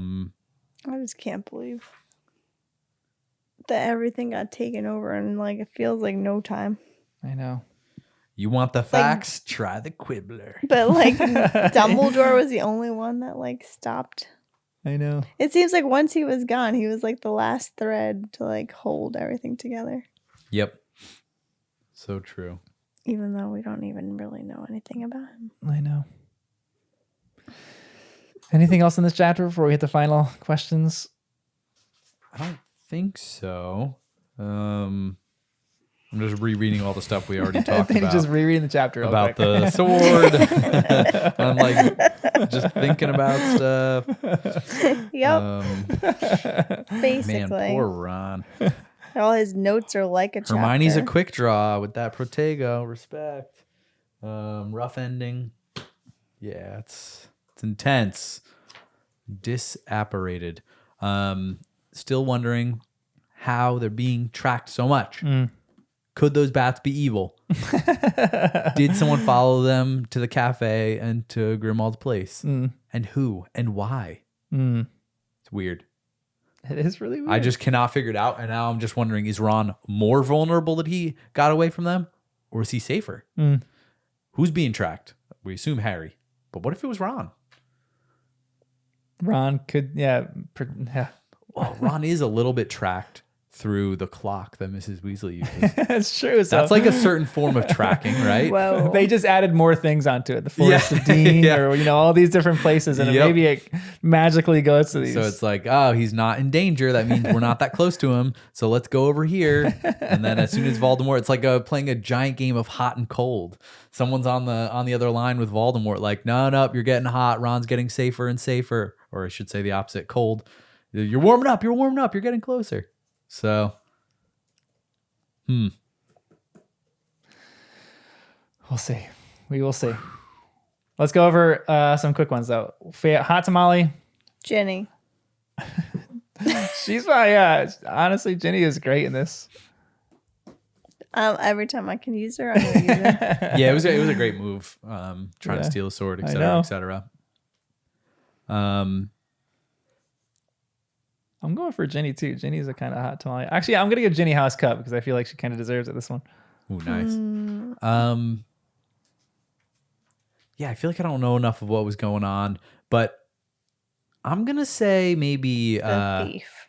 just can't believe that everything got taken over and like it feels like no time. I know. You want the facts? Try the Quibbler. But like Dumbledore was the only one that like stopped. I know. It seems like once he was gone, he was like the last thread to like hold everything together. Yep. So true. Even though we don't even really know anything about him. I know. Anything else in this chapter before we hit the final questions? I don't think so. I'm just rereading all the stuff we already I talked think about. just rereading the chapter real About quick. the sword. I'm like just thinking about stuff. Yep. Basically. Man, poor Ron. All his notes are like a chapter. Hermione's a quick draw with that Protego. Respect. Rough ending. Yeah, it's intense. Disapparated. Still wondering how they're being tracked so much. Could those bats be evil? Did someone follow them to the cafe and to Grimald's place? And who and why? It's weird. It is really weird. I just cannot figure it out. And now I'm just wondering, is Ron more vulnerable that he got away from them? Or is he safer? Who's being tracked? We assume Harry. But what if it was Ron? Ron could, yeah. Well, Ron is a little bit tracked through the clock that Mrs. Weasley uses. That's true. So That's like a certain form of tracking, right? Whoa. they just added more things onto it. The Forest of Dean, Yeah. or all these different places, and Yep. maybe it magically goes to these. So it's like, oh, he's not in danger. That means we're not that close to him. So let's go over here. And then as soon as Voldemort, it's like playing a giant game of hot and cold. Someone's on the other line with Voldemort, like, no, you're getting hot. Ron's getting safer and safer. or I should say the opposite, cold. You're warming up. You're warming up. You're getting closer. So, We'll see. We will see. Let's go over some quick ones though. Hot tamale. Jenny. She's yeah. Honestly, Jenny is great in this. Every time I can use her, I'm gonna use her. yeah, it was a great move. Trying to steal a sword, etc., etc. I'm going for Jenny too. Jenny's a kind of hot tamale. Actually, I'm gonna give Jenny House Cup because I feel like she kind of deserves it. This one. Ooh, nice. Yeah, I feel like I don't know enough of what was going on, but I'm gonna say maybe The thief.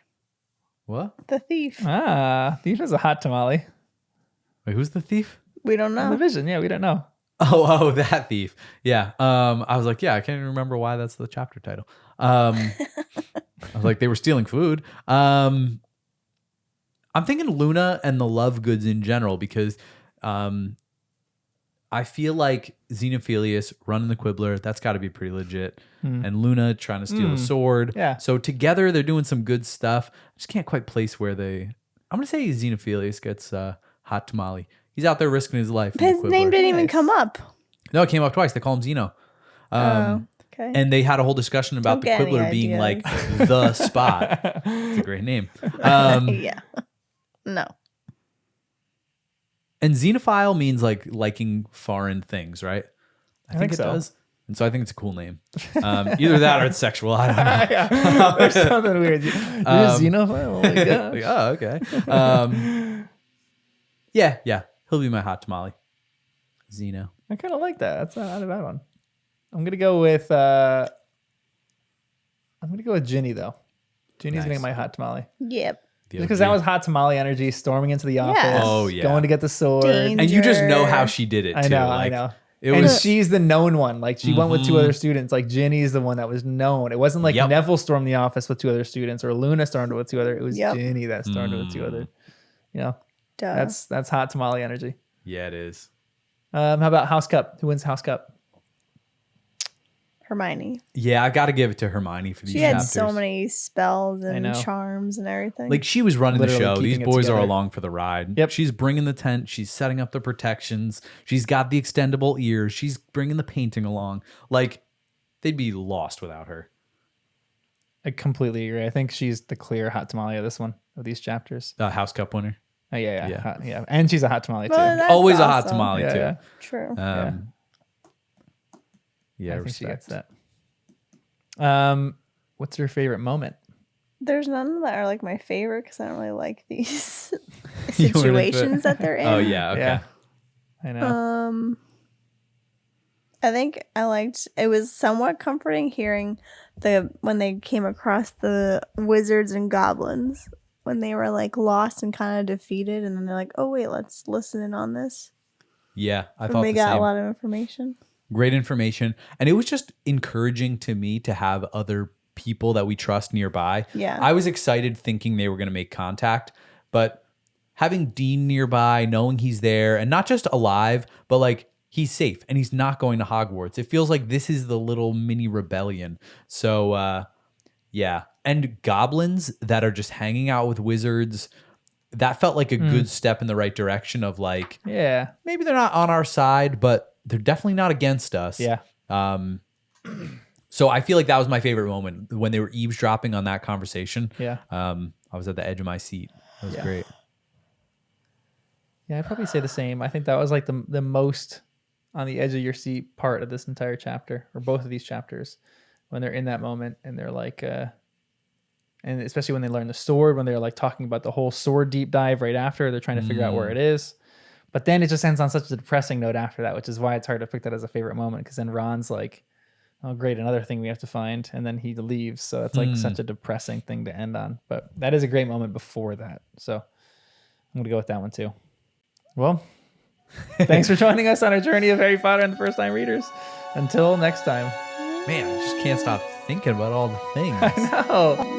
What? The thief. Thief is a hot tamale. Wait, who's the thief? We don't know. The Vision. Yeah, we don't know. Oh, that thief. Yeah. I was like, yeah, I can't even remember why that's the chapter title. I was like, they were stealing food. I'm thinking Luna and the love goods in general because I feel like Xenophilius running the Quibbler, that's got to be pretty legit. And Luna trying to steal a sword. Yeah. So together they're doing some good stuff. I just can't quite place where they... I'm going to say Xenophilius gets hot tamale. He's out there risking his life. His name didn't even come up. No, it came up twice. They call him Xeno. Okay. And they had a whole discussion about Don't the get any Quibbler being like the spot. It's a great name. Yeah. No. And xenophile means like liking foreign things, right? I think it so. does. And so I think it's a cool name. Either that or it's sexual. I don't know. Yeah. There's something weird. You're a xenophile? Oh my gosh. Like, oh, okay. Yeah. He'll be my hot tamale. Xeno. I kind of like that. That's not a bad one. I'm gonna go with Ginny though. Ginny's Nice. gonna get my hot tamale Yep. because that was hot tamale energy, storming into the office. Yes. Oh, yeah. Going to get the sword. Danger. And you just know how she did it, too. I know. Like, I know. It And was... she's the known one. Like she went with two other students. Like Ginny's the one that was known. It wasn't like Neville stormed the office with two other students or Luna stormed it with two other. It was Ginny that stormed it with two other. You know, that's hot tamale energy. Yeah, it is. How about House Cup? Who wins House Cup? Hermione. Yeah, I got to give it to Hermione for these She had chapters. so many spells and know. charms and everything. Like she was running Literally the show. These keeping it boys are together. along for the ride. Yep. She's bringing the tent. She's setting up the protections. She's got the extendable ears. She's bringing the painting along. Like they'd be lost without her. I completely agree. I think she's the clear hot tamale of this one, of these chapters. House Cup winner. Oh, yeah. Yeah. Yeah. And she's a hot tamale too. Well, that's Always a hot awesome. tamale Yeah, too. yeah. True. Yeah, I think she respect. gets that. What's your favorite moment? There's none that are like my favorite because I don't really like these You weren't into it? situations that they're in. Oh yeah, okay. Yeah. I know. I think I liked it was somewhat comforting hearing when they came across the wizards and goblins when they were like lost and kind of defeated and then they're like, oh wait, let's listen in on this. Yeah, I And thought they the got same. a lot of information. Great information, and it was just encouraging to me to have other people that we trust nearby. Yeah. I was excited thinking they were going to make contact, but having Dean nearby, knowing he's there, and not just alive, but like he's safe and he's not going to Hogwarts. It feels like this is the little mini rebellion. So yeah, and goblins that are just hanging out with wizards. That felt like a good step in the right direction of like, Yeah. maybe they're not on our side, but they're definitely not against us. Yeah. So I feel like that was my favorite moment when they were eavesdropping on that conversation. Yeah. I was at the edge of my seat. That was great. Yeah, I'd probably say the same. I think that was like the most on the edge of your seat part of this entire chapter, or both of these chapters, when they're in that moment and they're like, and especially when they learn the sword, when they're like talking about the whole sword deep dive right after, they're trying to figure out where it is. But then it just ends on such a depressing note after that, which is why it's hard to pick that as a favorite moment, because then Ron's like, oh, great, another thing we have to find. And then he leaves. So it's like such a depressing thing to end on. But that is a great moment before that. So I'm going to go with that one too. Well, thanks for joining us on our journey of Harry Potter and the First Time Readers. Until next time. Man, I just can't stop thinking about all the things. No.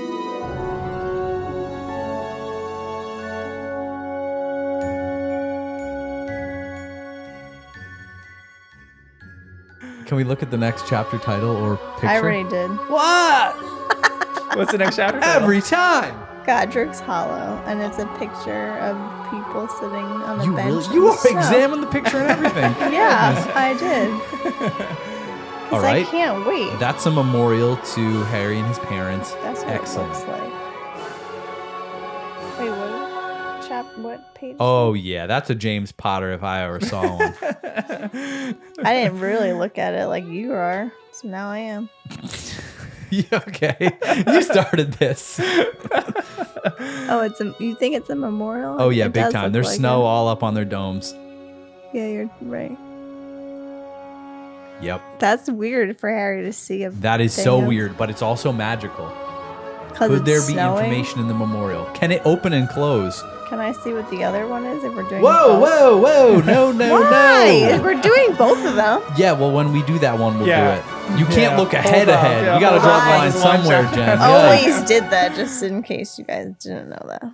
Can we look at the next chapter title or picture? I already did. What? What's the next chapter? title? Every time. Godric's Hollow, and it's a picture of people sitting on a You bench. really? in You the snow. examined the picture and everything. Yeah, I did. All Because right. I can't wait. That's a memorial to Harry and his parents. That's what Excellent. it looks like. Wait, what page? Oh yeah, that's a James Potter if I ever saw one. I didn't really look at it like you are, so now I am. Yeah, okay, you started this. Oh, you think it's a memorial? Oh yeah, It big does time. look There's like snow it. all up on their domes. Yeah, you're right. Yep, That's weird for Harry to see. that is so weird, but it's also magical. Could there be information in the memorial? Can it open and close? Can I see what the other one is if we're doing Whoa, both? whoa, whoa! No, Why? no. We're doing both of them. Yeah, well, when we do that one, we'll Yeah. do it. You can't Yeah. look Hold ahead. up. Yeah, You got to hold draw the up. line There's one somewhere, chapter. Jen. Always did that just in case you guys didn't know that.